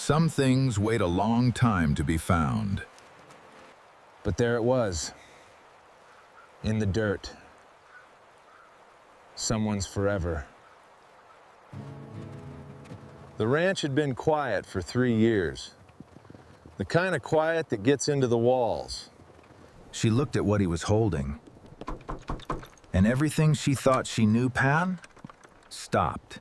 Some things wait a long time to be found. But there it was, in the dirt. Someone's forever. The ranch had been quiet for 3 years. The kind of quiet that gets into the walls. She looked at what he was holding. And everything she thought she knew Pan stopped.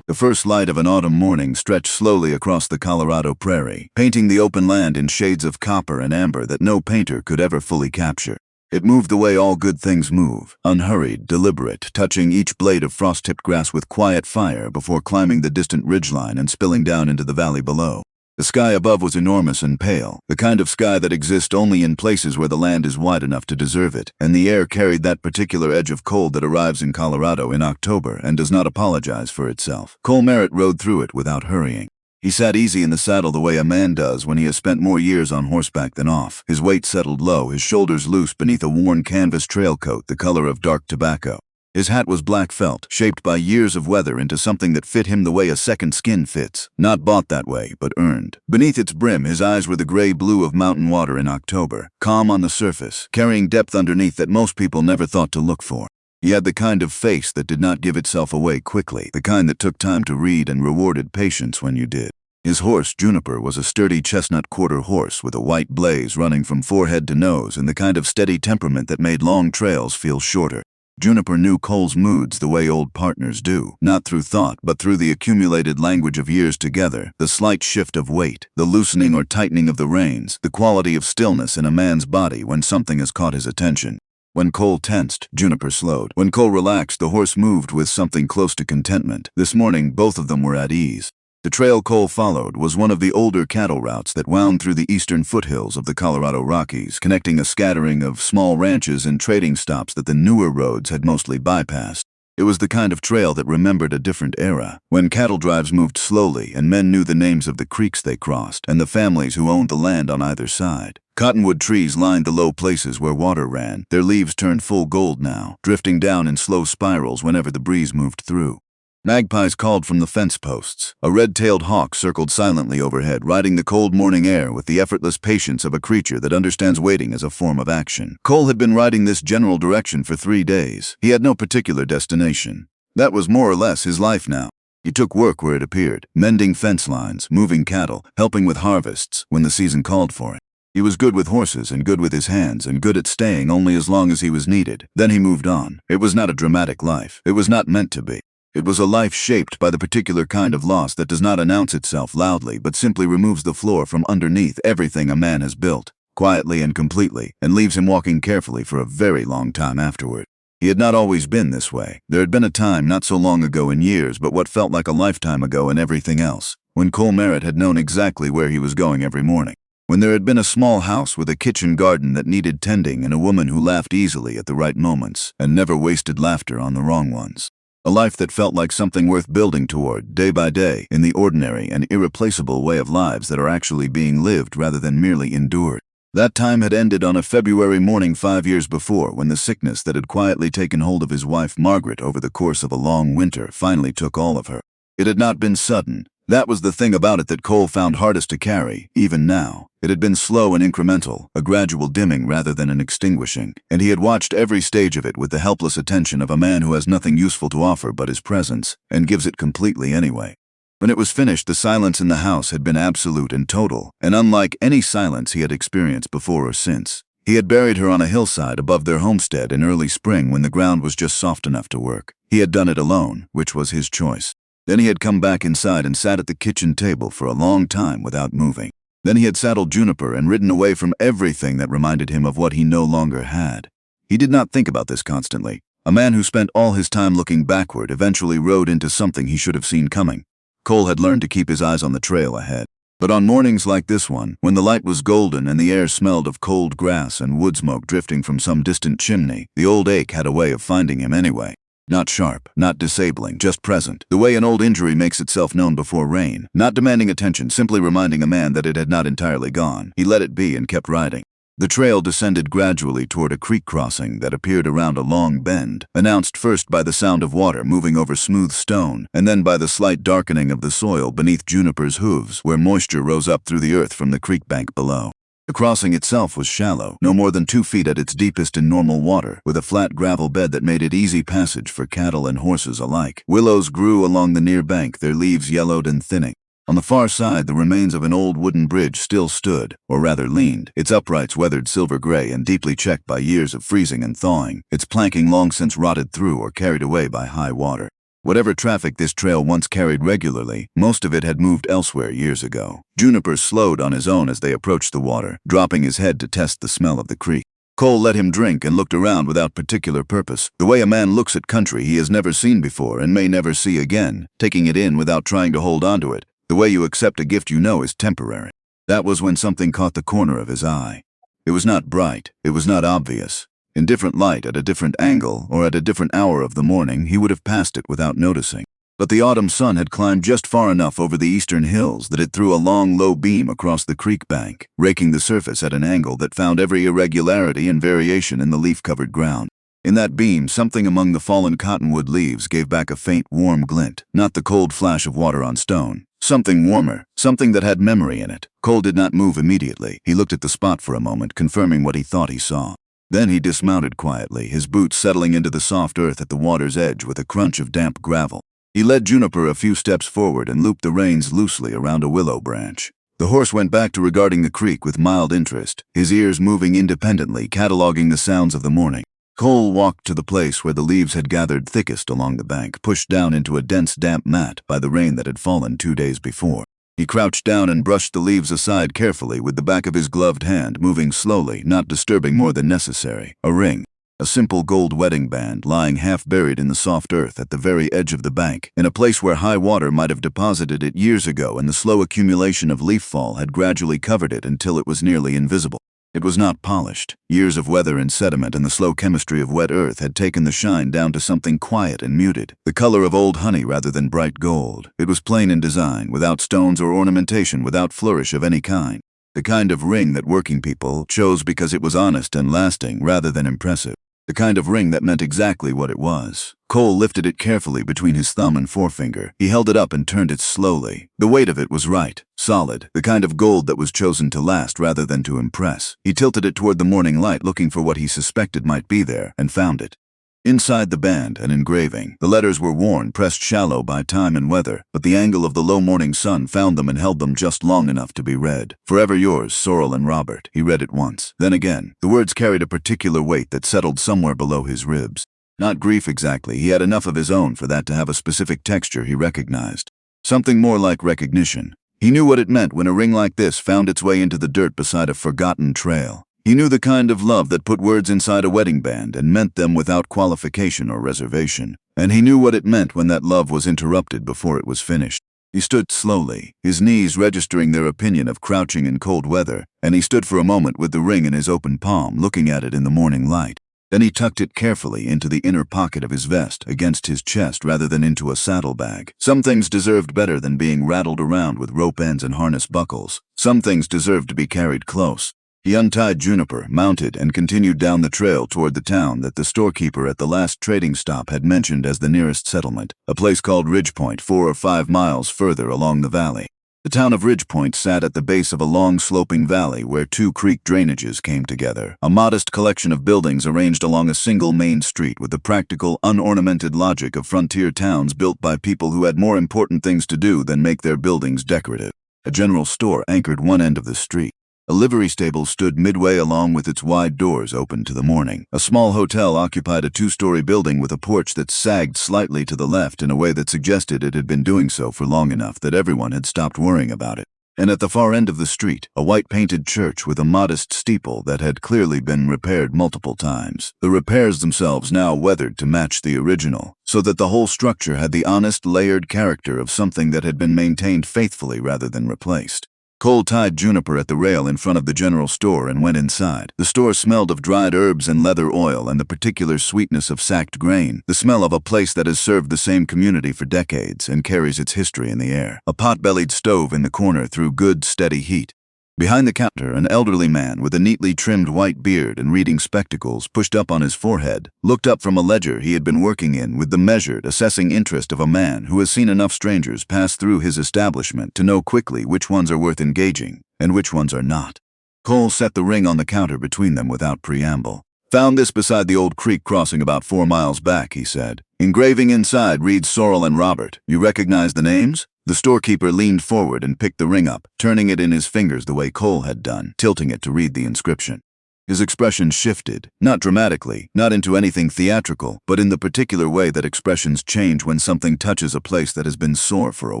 The first light of an autumn morning stretched slowly across the Colorado prairie, painting the open land in shades of copper and amber that no painter could ever fully capture. It moved the way all good things move, unhurried, deliberate, touching each blade of frost-tipped grass with quiet fire before climbing the distant ridgeline and spilling down into the valley below. The sky above was enormous and pale, the kind of sky that exists only in places where the land is wide enough to deserve it, and the air carried that particular edge of cold that arrives in Colorado in October and does not apologize for itself. Merritt rode through it without hurrying. He sat easy in the saddle the way a man does when he has spent more years on horseback than off, his weight settled low, his shoulders loose beneath a worn canvas trail coat the color of dark tobacco. His hat was black felt, shaped by years of weather into something that fit him the way a second skin fits. Not bought that way, but earned. Beneath its brim, his eyes were the gray blue of mountain water in October, calm on the surface, carrying depth underneath that most people never thought to look for. He had the kind of face that did not give itself away quickly, the kind that took time to read and rewarded patience when you did. His horse, Juniper, was a sturdy chestnut quarter horse with a white blaze running from forehead to nose and the kind of steady temperament that made long trails feel shorter. Juniper knew Cole's moods the way old partners do, not through thought, but through the accumulated language of years together, the slight shift of weight, the loosening or tightening of the reins, the quality of stillness in a man's body when something has caught his attention. When Cole tensed, Juniper slowed. When Cole relaxed, the horse moved with something close to contentment. This morning, both of them were at ease. The trail Cole followed was one of the older cattle routes that wound through the eastern foothills of the Colorado Rockies, connecting a scattering of small ranches and trading stops that the newer roads had mostly bypassed. It was the kind of trail that remembered a different era, when cattle drives moved slowly and men knew the names of the creeks they crossed and the families who owned the land on either side. Cottonwood trees lined the low places where water ran, their leaves turned full gold now, drifting down in slow spirals whenever the breeze moved through. Magpies called from the fence posts. A red-tailed hawk circled silently overhead, riding the cold morning air with the effortless patience of a creature that understands waiting as a form of action. Cole had been riding this general direction for 3 days. He had no particular destination. That was more or less his life now. He took work where it appeared, mending fence lines, moving cattle, helping with harvests when the season called for it. He was good with horses and good with his hands and good at staying only as long as he was needed. Then he moved on. It was not a dramatic life. It was not meant to be. It was a life shaped by the particular kind of loss that does not announce itself loudly but simply removes the floor from underneath everything a man has built, quietly and completely, and leaves him walking carefully for a very long time afterward. He had not always been this way. There had been a time not so long ago in years, but what felt like a lifetime ago in everything else, when Cole Merritt had known exactly where he was going every morning. When there had been a small house with a kitchen garden that needed tending and a woman who laughed easily at the right moments and never wasted laughter on the wrong ones. A life that felt like something worth building toward, day by day, in the ordinary and irreplaceable way of lives that are actually being lived rather than merely endured. That time had ended on a February morning 5 years before, when the sickness that had quietly taken hold of his wife Margaret over the course of a long winter finally took all of her. It had not been sudden. That was the thing about it that Cole found hardest to carry, even now. It had been slow and incremental, a gradual dimming rather than an extinguishing, and he had watched every stage of it with the helpless attention of a man who has nothing useful to offer but his presence, and gives it completely anyway. When it was finished, the silence in the house had been absolute and total, and unlike any silence he had experienced before or since. He had buried her on a hillside above their homestead in early spring when the ground was just soft enough to work. He had done it alone, which was his choice. Then he had come back inside and sat at the kitchen table for a long time without moving. Then he had saddled Juniper and ridden away from everything that reminded him of what he no longer had. He did not think about this constantly. A man who spent all his time looking backward eventually rode into something he should have seen coming. Cole had learned to keep his eyes on the trail ahead. But on mornings like this one, when the light was golden and the air smelled of cold grass and wood smoke drifting from some distant chimney, the old ache had a way of finding him anyway. Not sharp, not disabling, just present, the way an old injury makes itself known before rain, not demanding attention, simply reminding a man that it had not entirely gone. He let it be and kept riding. The trail descended gradually toward a creek crossing that appeared around a long bend, announced first by the sound of water moving over smooth stone, and then by the slight darkening of the soil beneath Juniper's hooves, where moisture rose up through the earth from the creek bank below. The crossing itself was shallow, no more than 2 feet at its deepest in normal water, with a flat gravel bed that made it easy passage for cattle and horses alike. Willows grew along the near bank, their leaves yellowed and thinning. On the far side, the remains of an old wooden bridge still stood, or rather leaned, its uprights weathered silver-gray and deeply checked by years of freezing and thawing, its planking long since rotted through or carried away by high water. Whatever traffic this trail once carried regularly, most of it had moved elsewhere years ago. Juniper slowed on his own as they approached the water, dropping his head to test the smell of the creek. Cole let him drink and looked around without particular purpose, the way a man looks at country he has never seen before and may never see again, taking it in without trying to hold onto it. The way you accept a gift you know is temporary. That was when something caught the corner of his eye. It was not bright, it was not obvious. In different light, at a different angle, or at a different hour of the morning, he would have passed it without noticing. But the autumn sun had climbed just far enough over the eastern hills that it threw a long, low beam across the creek bank, raking the surface at an angle that found every irregularity and variation in the leaf-covered ground. In that beam, something among the fallen cottonwood leaves gave back a faint, warm glint, not the cold flash of water on stone. Something warmer, something that had memory in it. Cole did not move immediately. He looked at the spot for a moment, confirming what he thought he saw. Then he dismounted quietly, his boots settling into the soft earth at the water's edge with a crunch of damp gravel. He led Juniper a few steps forward and looped the reins loosely around a willow branch. The horse went back to regarding the creek with mild interest, his ears moving independently, cataloging the sounds of the morning. Cole walked to the place where the leaves had gathered thickest along the bank, pushed down into a dense damp mat by the rain that had fallen 2 days before. He crouched down and brushed the leaves aside carefully with the back of his gloved hand, moving slowly, not disturbing more than necessary. A ring, a simple gold wedding band lying half buried in the soft earth at the very edge of the bank, in a place where high water might have deposited it years ago and the slow accumulation of leaf fall had gradually covered it until it was nearly invisible. It was not polished. Years of weather and sediment and the slow chemistry of wet earth had taken the shine down to something quiet and muted, the color of old honey rather than bright gold. It was plain in design, without stones or ornamentation, without flourish of any kind. The kind of ring that working people chose because it was honest and lasting rather than impressive. The kind of ring that meant exactly what it was. Cole lifted it carefully between his thumb and forefinger. He held it up and turned it slowly. The weight of it was right, solid, the kind of gold that was chosen to last rather than to impress. He tilted it toward the morning light, looking for what he suspected might be there, and found it. Inside the band, an engraving. The letters were worn, pressed shallow by time and weather, but the angle of the low morning sun found them and held them just long enough to be read. Forever yours, Sorrel and Robert. He read it once. Then again. The words carried a particular weight that settled somewhere below his ribs. Not grief exactly. He had enough of his own for that to have a specific texture he recognized. Something more like recognition. He knew what it meant when a ring like this found its way into the dirt beside a forgotten trail. He knew the kind of love that put words inside a wedding band and meant them without qualification or reservation. And he knew what it meant when that love was interrupted before it was finished. He stood slowly, his knees registering their opinion of crouching in cold weather, and he stood for a moment with the ring in his open palm, looking at it in the morning light. Then he tucked it carefully into the inner pocket of his vest, against his chest rather than into a saddlebag. Some things deserved better than being rattled around with rope ends and harness buckles. Some things deserved to be carried close. He untied Juniper, mounted, and continued down the trail toward the town that the storekeeper at the last trading stop had mentioned as the nearest settlement, a place called Ridgepoint, 4 or 5 miles further along the valley. The town of Ridgepoint sat at the base of a long sloping valley where 2 creek drainages came together, a modest collection of buildings arranged along a single main street with the practical, unornamented logic of frontier towns built by people who had more important things to do than make their buildings decorative. A general store anchored one end of the street. A livery stable stood midway along with its wide doors open to the morning. A small hotel occupied a 2-story building with a porch that sagged slightly to the left in a way that suggested it had been doing so for long enough that everyone had stopped worrying about it. And at the far end of the street, a white-painted church with a modest steeple that had clearly been repaired multiple times. The repairs themselves now weathered to match the original, so that the whole structure had the honest, layered character of something that had been maintained faithfully rather than replaced. Cole tied Juniper at the rail in front of the general store and went inside. The store smelled of dried herbs and leather oil and the particular sweetness of sacked grain, the smell of a place that has served the same community for decades and carries its history in the air. A pot-bellied stove in the corner threw good, steady heat. Behind the counter, an elderly man with a neatly trimmed white beard and reading spectacles pushed up on his forehead looked up from a ledger he had been working in with the measured, assessing interest of a man who has seen enough strangers pass through his establishment to know quickly which ones are worth engaging and which ones are not. Cole set the ring on the counter between them without preamble. "Found this beside the old creek crossing about 4 miles back," he said. "Engraving inside reads Sorrel and Robert. You recognize the names?" The storekeeper leaned forward and picked the ring up, turning it in his fingers the way Cole had done, tilting it to read the inscription. His expression shifted, not dramatically, not into anything theatrical, but in the particular way that expressions change when something touches a place that has been sore for a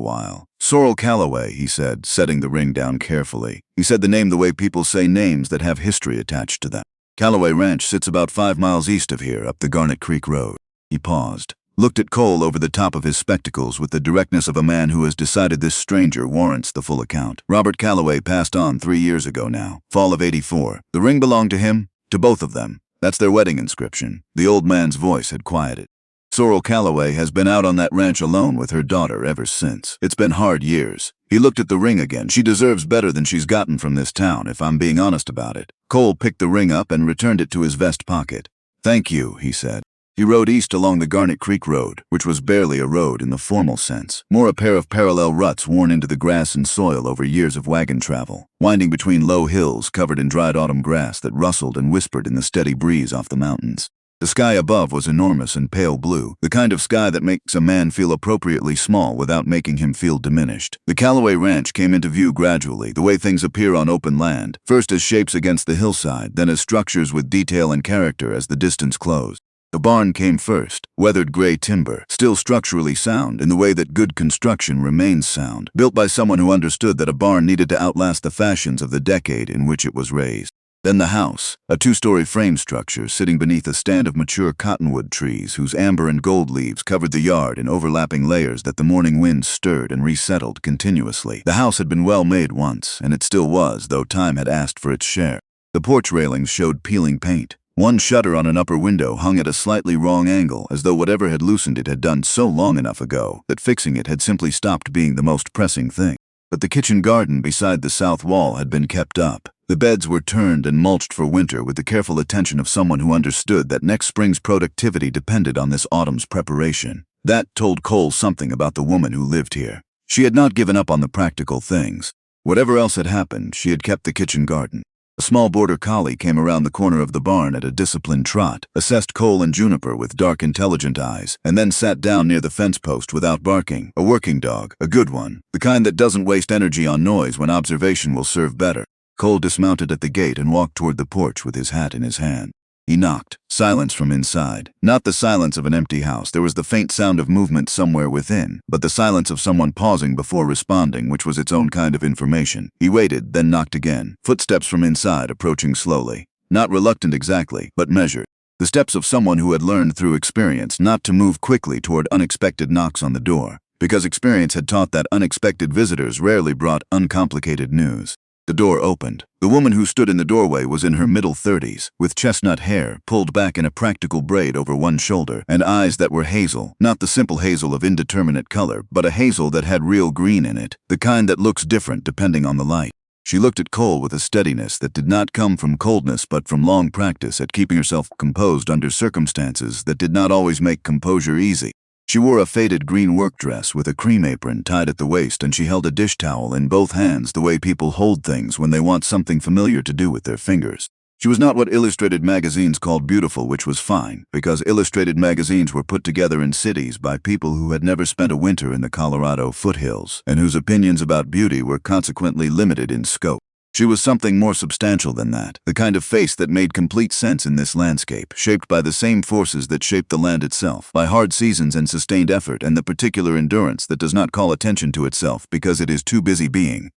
while. "Sorrel Callaway," he said, setting the ring down carefully. He said the name the way people say names that have history attached to them. "Callaway Ranch sits about 5 miles east of here, up the Garnet Creek Road." He paused, looked at Cole over the top of his spectacles with the directness of a man who has decided this stranger warrants the full account. "Robert Callaway passed on 3 years ago now, fall of '84. The ring belonged to him, to both of them. That's their wedding inscription." The old man's voice had quieted. "Sorrel Callaway has been out on that ranch alone with her daughter ever since. It's been hard years." He looked at the ring again. "She deserves better than she's gotten from this town, if I'm being honest about it." Cole picked the ring up and returned it to his vest pocket. "Thank you," he said. He rode east along the Garnet Creek Road, which was barely a road in the formal sense, more a pair of parallel ruts worn into the grass and soil over years of wagon travel, winding between low hills covered in dried autumn grass that rustled and whispered in the steady breeze off the mountains. The sky above was enormous and pale blue, the kind of sky that makes a man feel appropriately small without making him feel diminished. The Callaway Ranch came into view gradually, the way things appear on open land, first as shapes against the hillside, then as structures with detail and character as the distance closed. The barn came first, weathered gray timber, still structurally sound in the way that good construction remains sound, built by someone who understood that a barn needed to outlast the fashions of the decade in which it was raised. Then the house, a 2-story frame structure sitting beneath a stand of mature cottonwood trees whose amber and gold leaves covered the yard in overlapping layers that the morning wind stirred and resettled continuously. The house had been well made once, and it still was, though time had asked for its share. The porch railings showed peeling paint. One shutter on an upper window hung at a slightly wrong angle, as though whatever had loosened it had done so long enough ago that fixing it had simply stopped being the most pressing thing. But the kitchen garden beside the south wall had been kept up. The beds were turned and mulched for winter with the careful attention of someone who understood that next spring's productivity depended on this autumn's preparation. That told Cole something about the woman who lived here. She had not given up on the practical things. Whatever else had happened, she had kept the kitchen garden. A small border collie came around the corner of the barn at a disciplined trot, assessed Cole and Juniper with dark, intelligent eyes, and then sat down near the fence post without barking. A working dog, a good one, the kind that doesn't waste energy on noise when observation will serve better. Cole dismounted at the gate and walked toward the porch with his hat in his hand. He knocked. Silence from inside. Not the silence of an empty house. There was the faint sound of movement somewhere within, but the silence of someone pausing before responding, which was its own kind of information. He waited, then knocked again. Footsteps from inside, approaching slowly. Not reluctant exactly, but measured. The steps of someone who had learned through experience not to move quickly toward unexpected knocks on the door, because experience had taught that unexpected visitors rarely brought uncomplicated news. The door opened. The woman who stood in the doorway was in her middle 30s, with chestnut hair pulled back in a practical braid over one shoulder, and eyes that were hazel, not the simple hazel of indeterminate color, but a hazel that had real green in it, the kind that looks different depending on the light. She looked at Cole with a steadiness that did not come from coldness but from long practice at keeping herself composed under circumstances that did not always make composure easy. She wore a faded green work dress with a cream apron tied at the waist, and she held a dish towel in both hands the way people hold things when they want something familiar to do with their fingers. She was not what illustrated magazines called beautiful, which was fine, because illustrated magazines were put together in cities by people who had never spent a winter in the Colorado foothills, and whose opinions about beauty were consequently limited in scope. She was something more substantial than that, the kind of face that made complete sense in this landscape, shaped by the same forces that shaped the land itself, by hard seasons and sustained effort and the particular endurance that does not call attention to itself because it is too busy being.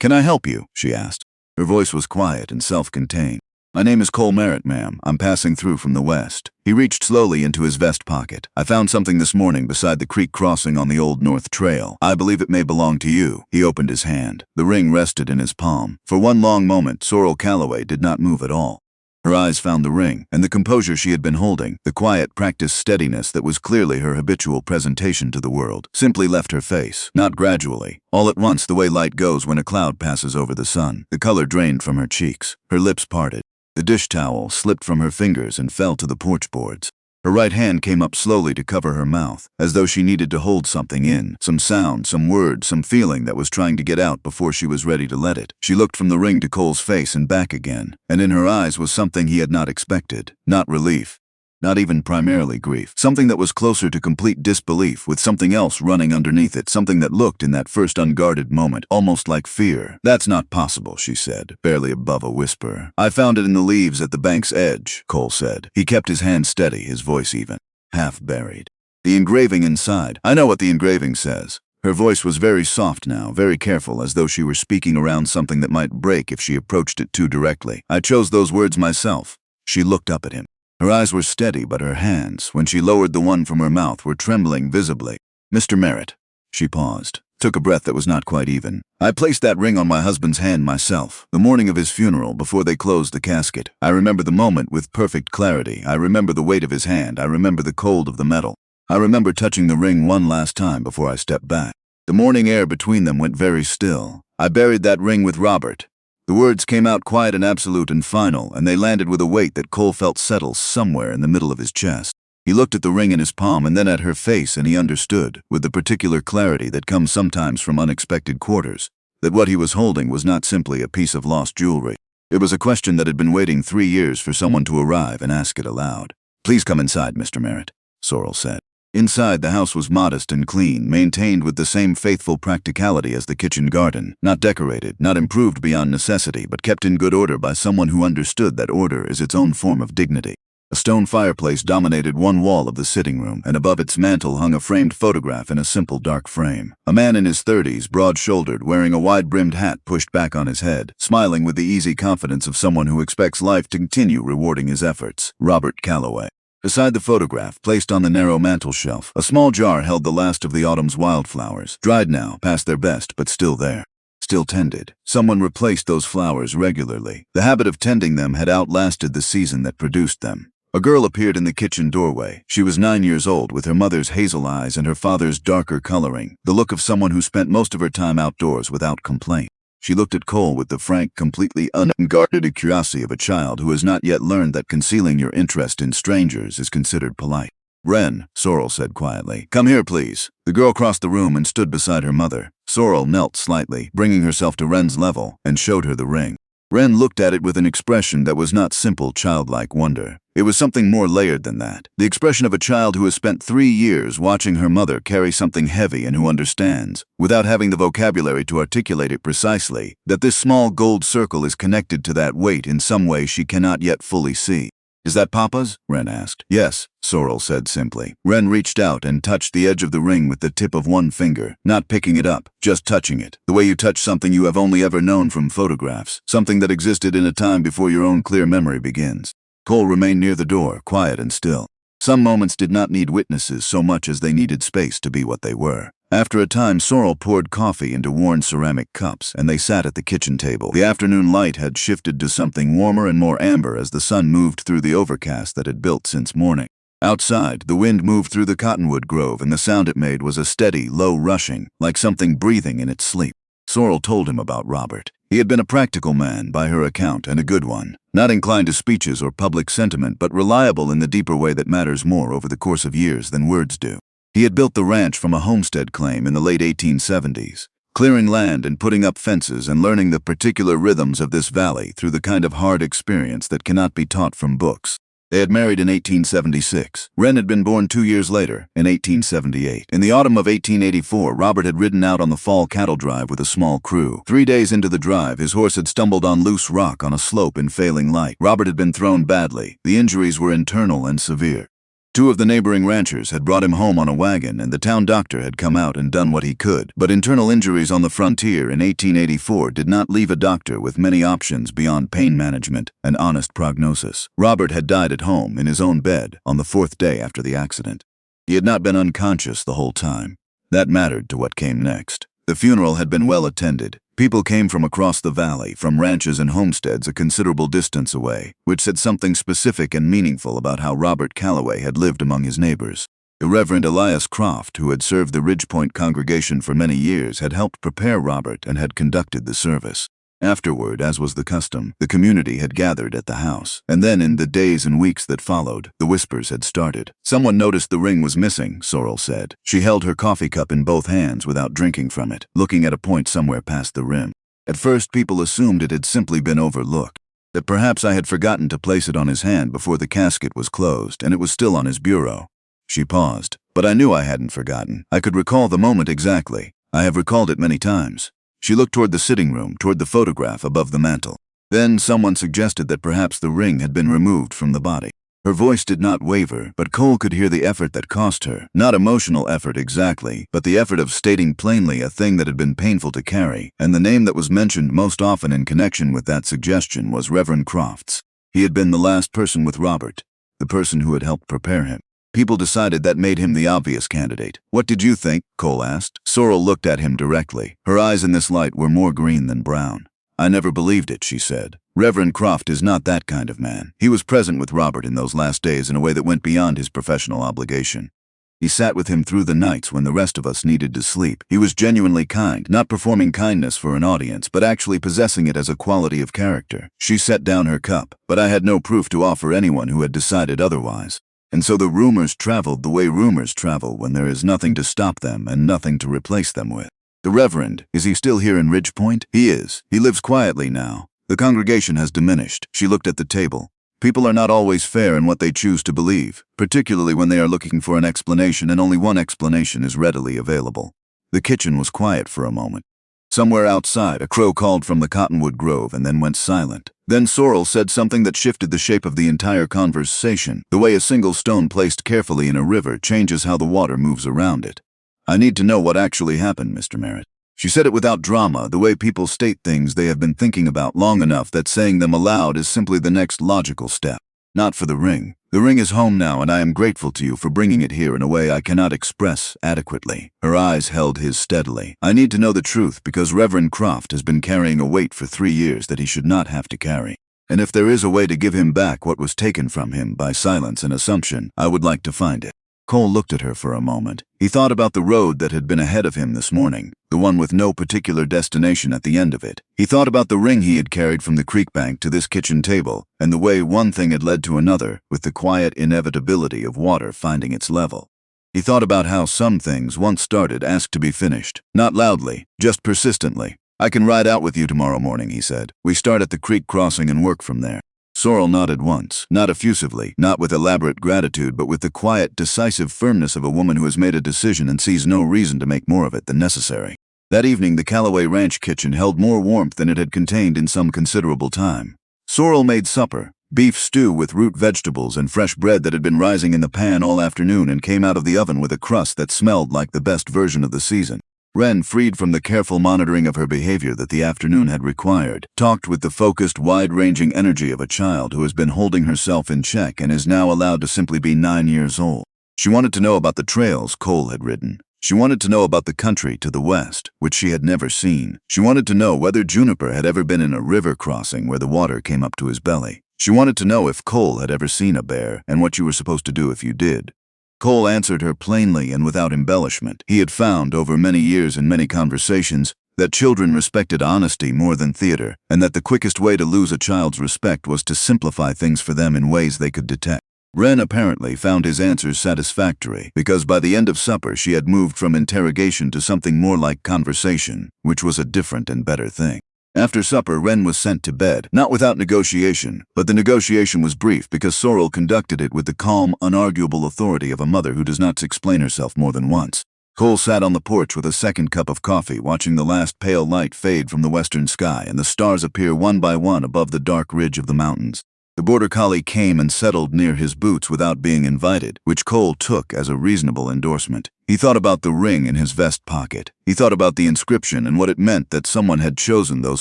"Can I help you?" she asked. Her voice was quiet and self-contained. "My name is Cole Merritt, ma'am. I'm passing through from the west." He reached slowly into his vest pocket. "I found something this morning beside the creek crossing on the old North Trail. I believe it may belong to you." He opened his hand. The ring rested in his palm. For one long moment, Sorrel Callaway did not move at all. Her eyes found the ring, and the composure she had been holding, the quiet, practiced steadiness that was clearly her habitual presentation to the world, simply left her face, not gradually. All at once, the way light goes when a cloud passes over the sun, the color drained from her cheeks, her lips parted. The dish towel slipped from her fingers and fell to the porch boards. Her right hand came up slowly to cover her mouth, as though she needed to hold something in, some sound, some word, some feeling that was trying to get out before she was ready to let it. She looked from the ring to Cole's face and back again, and in her eyes was something he had not expected. Not relief. Not even primarily grief. Something that was closer to complete disbelief, with something else running underneath it, something that looked in that first unguarded moment almost like fear. "That's not possible," she said, barely above a whisper. "I found it in the leaves at the bank's edge," Cole said. He kept his hand steady, his voice even, half buried. "The engraving inside. I know what the engraving says." Her voice was very soft now, very careful, as though she were speaking around something that might break if she approached it too directly. "I chose those words myself." She looked up at him. Her eyes were steady, but her hands, when she lowered the one from her mouth, were trembling visibly. "Mr. Merritt." She paused, took a breath that was not quite even. "I placed that ring on my husband's hand myself, the morning of his funeral, before they closed the casket. I remember the moment with perfect clarity. I remember the weight of his hand. I remember the cold of the metal. I remember touching the ring one last time before I stepped back. The morning air between them went very still. I buried that ring with Robert." The words came out quiet and absolute and final, and they landed with a weight that Cole felt settle somewhere in the middle of his chest. He looked at the ring in his palm and then at her face, and he understood, with the particular clarity that comes sometimes from unexpected quarters, that what he was holding was not simply a piece of lost jewelry. It was a question that had been waiting 3 years for someone to arrive and ask it aloud. "Please come inside, Mr. Merritt," Sorrel said. Inside, the house was modest and clean, maintained with the same faithful practicality as the kitchen garden, not decorated, not improved beyond necessity, but kept in good order by someone who understood that order is its own form of dignity. A stone fireplace dominated one wall of the sitting room, and above its mantel hung a framed photograph in a simple dark frame. A man in his 30s, broad-shouldered, wearing a wide-brimmed hat pushed back on his head, smiling with the easy confidence of someone who expects life to continue rewarding his efforts. Robert Callaway. Beside the photograph, placed on the narrow mantel shelf, a small jar held the last of the autumn's wildflowers, dried now, past their best, but still there. Still tended. Someone replaced those flowers regularly. The habit of tending them had outlasted the season that produced them. A girl appeared in the kitchen doorway. She was 9 years old, with her mother's hazel eyes and her father's darker coloring, the look of someone who spent most of her time outdoors without complaint. She looked at Cole with the frank, completely unguarded curiosity of a child who has not yet learned that concealing your interest in strangers is considered polite. "Wren," Sorrel said quietly. "Come here, please." The girl crossed the room and stood beside her mother. Sorrel knelt slightly, bringing herself to Wren's level, and showed her the ring. Wren looked at it with an expression that was not simple childlike wonder. It was something more layered than that. The expression of a child who has spent 3 years watching her mother carry something heavy and who understands, without having the vocabulary to articulate it precisely, that this small gold circle is connected to that weight in some way she cannot yet fully see. "Is that Papa's?" Wren asked. "Yes," Sorrel said simply. Wren reached out and touched the edge of the ring with the tip of one finger, not picking it up, just touching it, the way you touch something you have only ever known from photographs, something that existed in a time before your own clear memory begins. Cole remained near the door, quiet and still. Some moments did not need witnesses so much as they needed space to be what they were. After a time, Sorrel poured coffee into worn ceramic cups, and they sat at the kitchen table. The afternoon light had shifted to something warmer and more amber as the sun moved through the overcast that had built since morning. Outside, the wind moved through the cottonwood grove, and the sound it made was a steady, low rushing, like something breathing in its sleep. Sorrel told him about Robert. He had been a practical man, by her account, and a good one. Not inclined to speeches or public sentiment, but reliable in the deeper way that matters more over the course of years than words do. He had built the ranch from a homestead claim in the late 1870s, clearing land and putting up fences and learning the particular rhythms of this valley through the kind of hard experience that cannot be taught from books. They had married in 1876. Wren had been born 2 years later, in 1878. In the autumn of 1884, Robert had ridden out on the fall cattle drive with a small crew. 3 days into the drive, his horse had stumbled on loose rock on a slope in failing light. Robert had been thrown badly. The injuries were internal and severe. 2 of the neighboring ranchers had brought him home on a wagon, and the town doctor had come out and done what he could. But internal injuries on the frontier in 1884 did not leave a doctor with many options beyond pain management and honest prognosis. Robert had died at home, in his own bed, on the 4th day after the accident. He had not been unconscious the whole time. That mattered to what came next. The funeral had been well attended. People came from across the valley, from ranches and homesteads a considerable distance away, which said something specific and meaningful about how Robert Callaway had lived among his neighbors. The Reverend Elias Croft, who had served the Ridgepoint congregation for many years, had helped prepare Robert and had conducted the service. Afterward, as was the custom, the community had gathered at the house, and then in the days and weeks that followed, the whispers had started. Someone noticed the ring was missing, Sorrel said. She held her coffee cup in both hands without drinking from it, looking at a point somewhere past the rim. At first, people assumed it had simply been overlooked, that perhaps I had forgotten to place it on his hand before the casket was closed, and it was still on his bureau. She paused, but I knew I hadn't forgotten. I could recall the moment exactly. I have recalled it many times. She looked toward the sitting room, toward the photograph above the mantel. Then someone suggested that perhaps the ring had been removed from the body. Her voice did not waver, but Cole could hear the effort that cost her. Not emotional effort exactly, but the effort of stating plainly a thing that had been painful to carry, and the name that was mentioned most often in connection with that suggestion was Reverend Croft's. He had been the last person with Robert, the person who had helped prepare him. People decided that made him the obvious candidate. What did you think? Cole asked. Sorrel looked at him directly. Her eyes in this light were more green than brown. I never believed it, she said. Reverend Croft is not that kind of man. He was present with Robert in those last days in a way that went beyond his professional obligation. He sat with him through the nights when the rest of us needed to sleep. He was genuinely kind, not performing kindness for an audience, but actually possessing it as a quality of character. She set down her cup, but I had no proof to offer anyone who had decided otherwise. And so the rumors traveled the way rumors travel when there is nothing to stop them and nothing to replace them with. The Reverend, is he still here in Ridgepoint? He is. He lives quietly now. The congregation has diminished. She looked at the table. People are not always fair in what they choose to believe, particularly when they are looking for an explanation and only one explanation is readily available. The kitchen was quiet for a moment. Somewhere outside, a crow called from the cottonwood grove and then went silent. Then Sorrel said something that shifted the shape of the entire conversation, the way a single stone placed carefully in a river changes how the water moves around it. I need to know what actually happened, Mr. Merritt. She said it without drama, the way people state things they have been thinking about long enough that saying them aloud is simply the next logical step. Not for the ring. The ring is home now, and I am grateful to you for bringing it here in a way I cannot express adequately. Her eyes held his steadily. I need to know the truth because Reverend Croft has been carrying a weight for 3 years that he should not have to carry. And if there is a way to give him back what was taken from him by silence and assumption, I would like to find it. Cole looked at her for a moment. He thought about the road that had been ahead of him this morning, the one with no particular destination at the end of it. He thought about the ring he had carried from the creek bank to this kitchen table, and the way one thing had led to another, with the quiet inevitability of water finding its level. He thought about how some things, once started, asked to be finished. Not loudly, just persistently. I can ride out with you tomorrow morning, he said. We start at the creek crossing and work from there. Sorrel nodded once, not effusively, not with elaborate gratitude, but with the quiet, decisive firmness of a woman who has made a decision and sees no reason to make more of it than necessary. That evening, the Callaway Ranch kitchen held more warmth than it had contained in some considerable time. Sorrel made supper, beef stew with root vegetables and fresh bread that had been rising in the pan all afternoon and came out of the oven with a crust that smelled like the best version of the season. Wren, freed from the careful monitoring of her behavior that the afternoon had required, talked with the focused, wide-ranging energy of a child who has been holding herself in check and is now allowed to simply be 9 years old. She wanted to know about the trails Cole had ridden. She wanted to know about the country to the west, which she had never seen. She wanted to know whether Juniper had ever been in a river crossing where the water came up to his belly. She wanted to know if Cole had ever seen a bear and what you were supposed to do if you did. Cole answered her plainly and without embellishment. He had found, over many years and many conversations, that children respected honesty more than theater, and that the quickest way to lose a child's respect was to simplify things for them in ways they could detect. Wren apparently found his answers satisfactory, because by the end of supper she had moved from interrogation to something more like conversation, which was a different and better thing. After supper, Wren was sent to bed, not without negotiation, but the negotiation was brief because Sorrel conducted it with the calm, unarguable authority of a mother who does not explain herself more than once. Cole sat on the porch with a second cup of coffee, watching the last pale light fade from the western sky and the stars appear one by one above the dark ridge of the mountains. The border collie came and settled near his boots without being invited, which Cole took as a reasonable endorsement. He thought about the ring in his vest pocket. He thought about the inscription and what it meant that someone had chosen those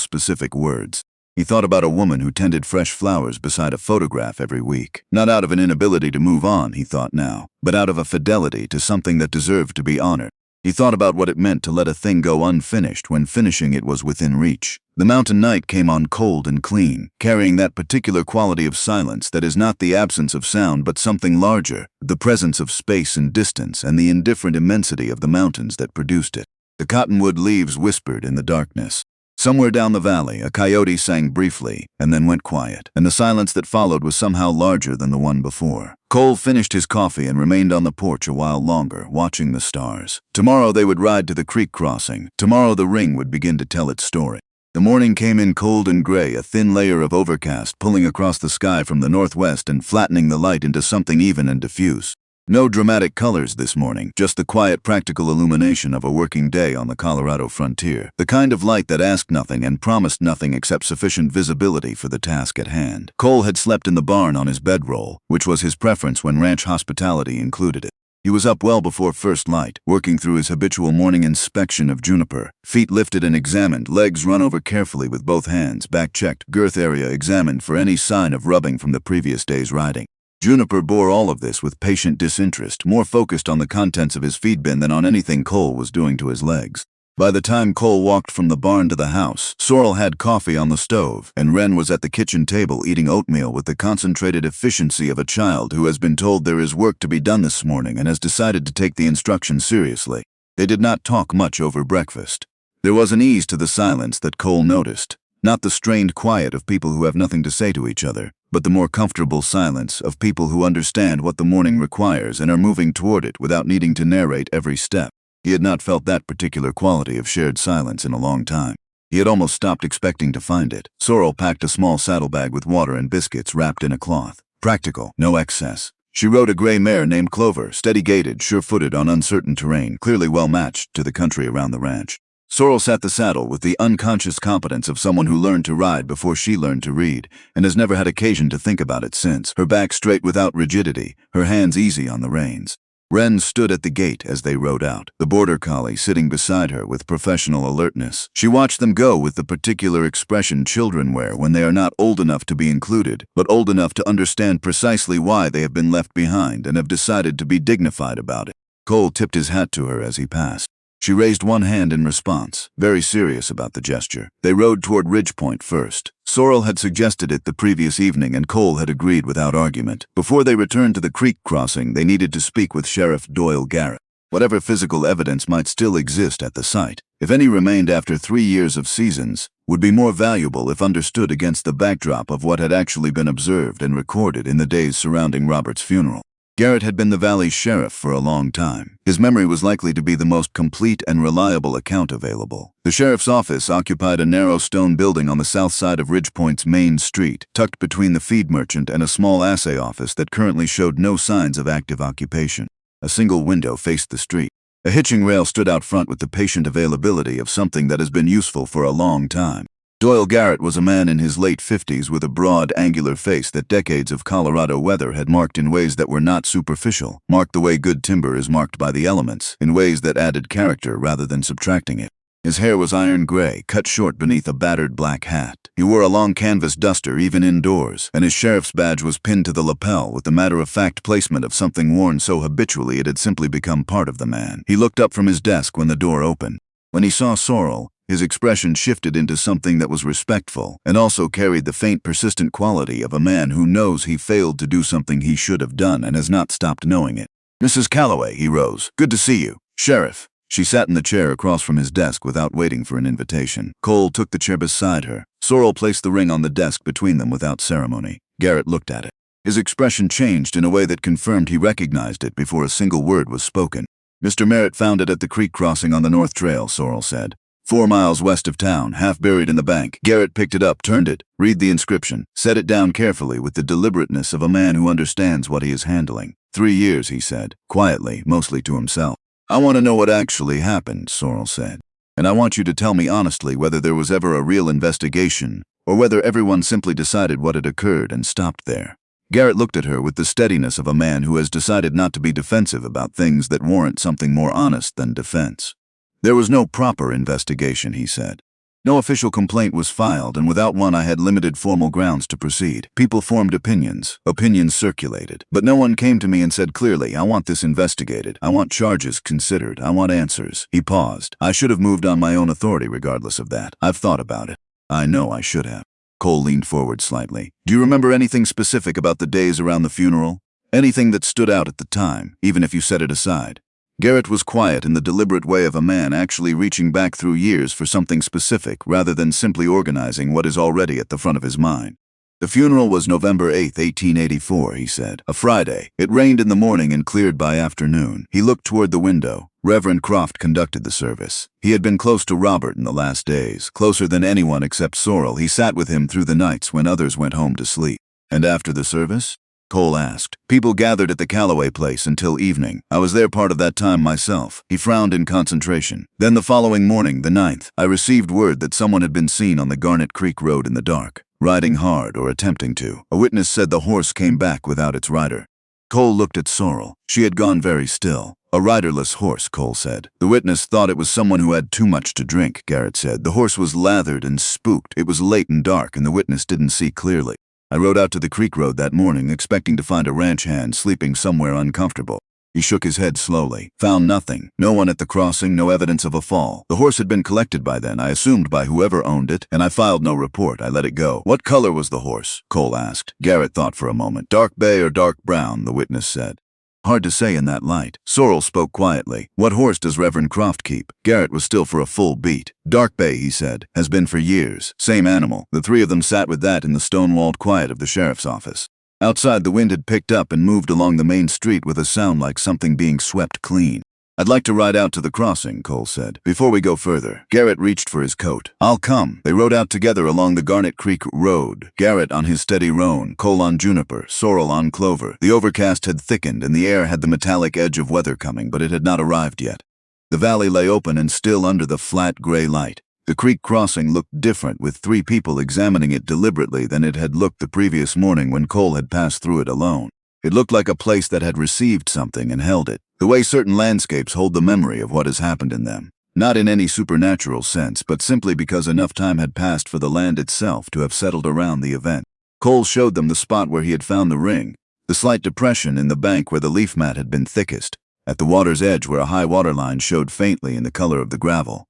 specific words. He thought about a woman who tended fresh flowers beside a photograph every week. Not out of an inability to move on, he thought now, but out of a fidelity to something that deserved to be honored. He thought about what it meant to let a thing go unfinished when finishing it was within reach. The mountain night came on cold and clean, carrying that particular quality of silence that is not the absence of sound but something larger, the presence of space and distance and the indifferent immensity of the mountains that produced it. The cottonwood leaves whispered in the darkness. Somewhere down the valley, a coyote sang briefly and then went quiet, and the silence that followed was somehow larger than the one before. Cole finished his coffee and remained on the porch a while longer, watching the stars. Tomorrow they would ride to the creek crossing. Tomorrow the ring would begin to tell its story. The morning came in cold and gray, a thin layer of overcast pulling across the sky from the northwest and flattening the light into something even and diffuse. No dramatic colors this morning, just the quiet, practical illumination of a working day on the Colorado frontier. The kind of light that asked nothing and promised nothing except sufficient visibility for the task at hand. Cole had slept in the barn on his bedroll, which was his preference when ranch hospitality included it. He was up well before first light, working through his habitual morning inspection of juniper. Feet lifted and examined, legs run over carefully with both hands, back checked, girth area examined for any sign of rubbing from the previous day's riding. Juniper bore all of this with patient disinterest, more focused on the contents of his feed bin than on anything Cole was doing to his legs. By the time Cole walked from the barn to the house, Sorrel had coffee on the stove, and Wren was at the kitchen table eating oatmeal with the concentrated efficiency of a child who has been told there is work to be done this morning and has decided to take the instructions seriously. They did not talk much over breakfast. There was an ease to the silence that Cole noticed, not the strained quiet of people who have nothing to say to each other, but the more comfortable silence of people who understand what the morning requires and are moving toward it without needing to narrate every step. He had not felt that particular quality of shared silence in a long time. He had almost stopped expecting to find it. Sorrel packed a small saddlebag with water and biscuits wrapped in a cloth. Practical, no excess. She rode a gray mare named Clover, steady-gaited, sure-footed on uncertain terrain, clearly well-matched to the country around the ranch. Sorrel sat the saddle with the unconscious competence of someone who learned to ride before she learned to read, and has never had occasion to think about it since, her back straight without rigidity, her hands easy on the reins. Wren stood at the gate as they rode out, the border collie sitting beside her with professional alertness. She watched them go with the particular expression children wear when they are not old enough to be included, but old enough to understand precisely why they have been left behind and have decided to be dignified about it. Cole tipped his hat to her as he passed. She raised one hand in response, very serious about the gesture. They rode toward Ridge Point first. Sorrel had suggested it the previous evening and Cole had agreed without argument. Before they returned to the creek crossing, they needed to speak with Sheriff Doyle Garrett. Whatever physical evidence might still exist at the site, if any remained after 3 years of seasons, would be more valuable if understood against the backdrop of what had actually been observed and recorded in the days surrounding Robert's funeral. Garrett had been the valley's sheriff for a long time. His memory was likely to be the most complete and reliable account available. The sheriff's office occupied a narrow stone building on the south side of Ridge Point's main street, tucked between the feed merchant and a small assay office that currently showed no signs of active occupation. A single window faced the street. A hitching rail stood out front with the patient availability of something that has been useful for a long time. Doyle Garrett was a man in his late 50s with a broad, angular face that decades of Colorado weather had marked in ways that were not superficial, marked the way good timber is marked by the elements, in ways that added character rather than subtracting it. His hair was iron gray, cut short beneath a battered black hat. He wore a long canvas duster even indoors, and his sheriff's badge was pinned to the lapel with the matter-of-fact placement of something worn so habitually it had simply become part of the man. He looked up from his desk when the door opened. When he saw Sorrel, his expression shifted into something that was respectful and also carried the faint, persistent quality of a man who knows he failed to do something he should have done and has not stopped knowing it. "Mrs. Callaway," he rose. "Good to see you." "Sheriff." She sat in the chair across from his desk without waiting for an invitation. Cole took the chair beside her. Sorrel placed the ring on the desk between them without ceremony. Garrett looked at it. His expression changed in a way that confirmed he recognized it before a single word was spoken. "Mr. Merritt found it at the creek crossing on the North Trail," Sorrel said. 4 miles west of town, half buried in the bank. Garrett picked it up, turned it, read the inscription, set it down carefully with the deliberateness of a man who understands what he is handling. 3 years, he said, quietly, mostly to himself. "I want to know what actually happened," Sorrel said. "And I want you to tell me honestly whether there was ever a real investigation, or whether everyone simply decided what had occurred and stopped there." Garrett looked at her with the steadiness of a man who has decided not to be defensive about things that warrant something more honest than defense. "There was no proper investigation," he said. No official complaint was filed, and without one I had limited formal grounds to proceed. People formed opinions. Opinions circulated. But no one came to me and said clearly, I want this investigated. I want charges considered. I want answers. He paused. I should have moved on my own authority regardless of that. I've thought about it. I know I should have. Cole leaned forward slightly. Do you remember anything specific about the days around the funeral? Anything that stood out at the time, even if you set it aside? Garrett was quiet in the deliberate way of a man actually reaching back through years for something specific rather than simply organizing what is already at the front of his mind. The funeral was November 8, 1884, he said. A Friday. It rained in the morning and cleared by afternoon. He looked toward the window. Reverend Croft conducted the service. He had been close to Robert in the last days, closer than anyone except Sorrel. He sat with him through the nights when others went home to sleep. And after the service? Cole asked. People gathered at the Callaway place until evening. I was there part of that time myself. He frowned in concentration. Then the following morning, the 9th, I received word that someone had been seen on the Garnet Creek Road in the dark, riding hard or attempting to. A witness said the horse came back without its rider. Cole looked at Sorrel. She had gone very still. A riderless horse, Cole said. The witness thought it was someone who had too much to drink, Garrett said. The horse was lathered and spooked. It was late and dark, and the witness didn't see clearly. I rode out to the creek road that morning, expecting to find a ranch hand sleeping somewhere uncomfortable. He shook his head slowly. Found nothing. No one at the crossing, no evidence of a fall. The horse had been collected by then, I assumed by whoever owned it, and I filed no report. I let it go. What color was the horse? Cole asked. Garrett thought for a moment. Dark bay or dark brown, the witness said. Hard to say in that light. Sorrel spoke quietly. What horse does Reverend Croft keep? Garrett was still for a full beat. Dark bay, he said. Has been for years. Same animal. The three of them sat with that in the stone-walled quiet of the sheriff's office. Outside, the wind had picked up and moved along the main street with a sound like something being swept clean. I'd like to ride out to the crossing, Cole said. Before we go further, Garrett reached for his coat. I'll come. They rode out together along the Garnet Creek Road. Garrett on his steady roan, Cole on juniper, Sorrel on clover. The overcast had thickened and the air had the metallic edge of weather coming, but it had not arrived yet. The valley lay open and still under the flat gray light. The creek crossing looked different, with three people examining it deliberately than it had looked the previous morning when Cole had passed through it alone. It looked like a place that had received something and held it, the way certain landscapes hold the memory of what has happened in them. Not in any supernatural sense, but simply because enough time had passed for the land itself to have settled around the event. Cole showed them the spot where he had found the ring, the slight depression in the bank where the leaf mat had been thickest, at the water's edge where a high water line showed faintly in the color of the gravel.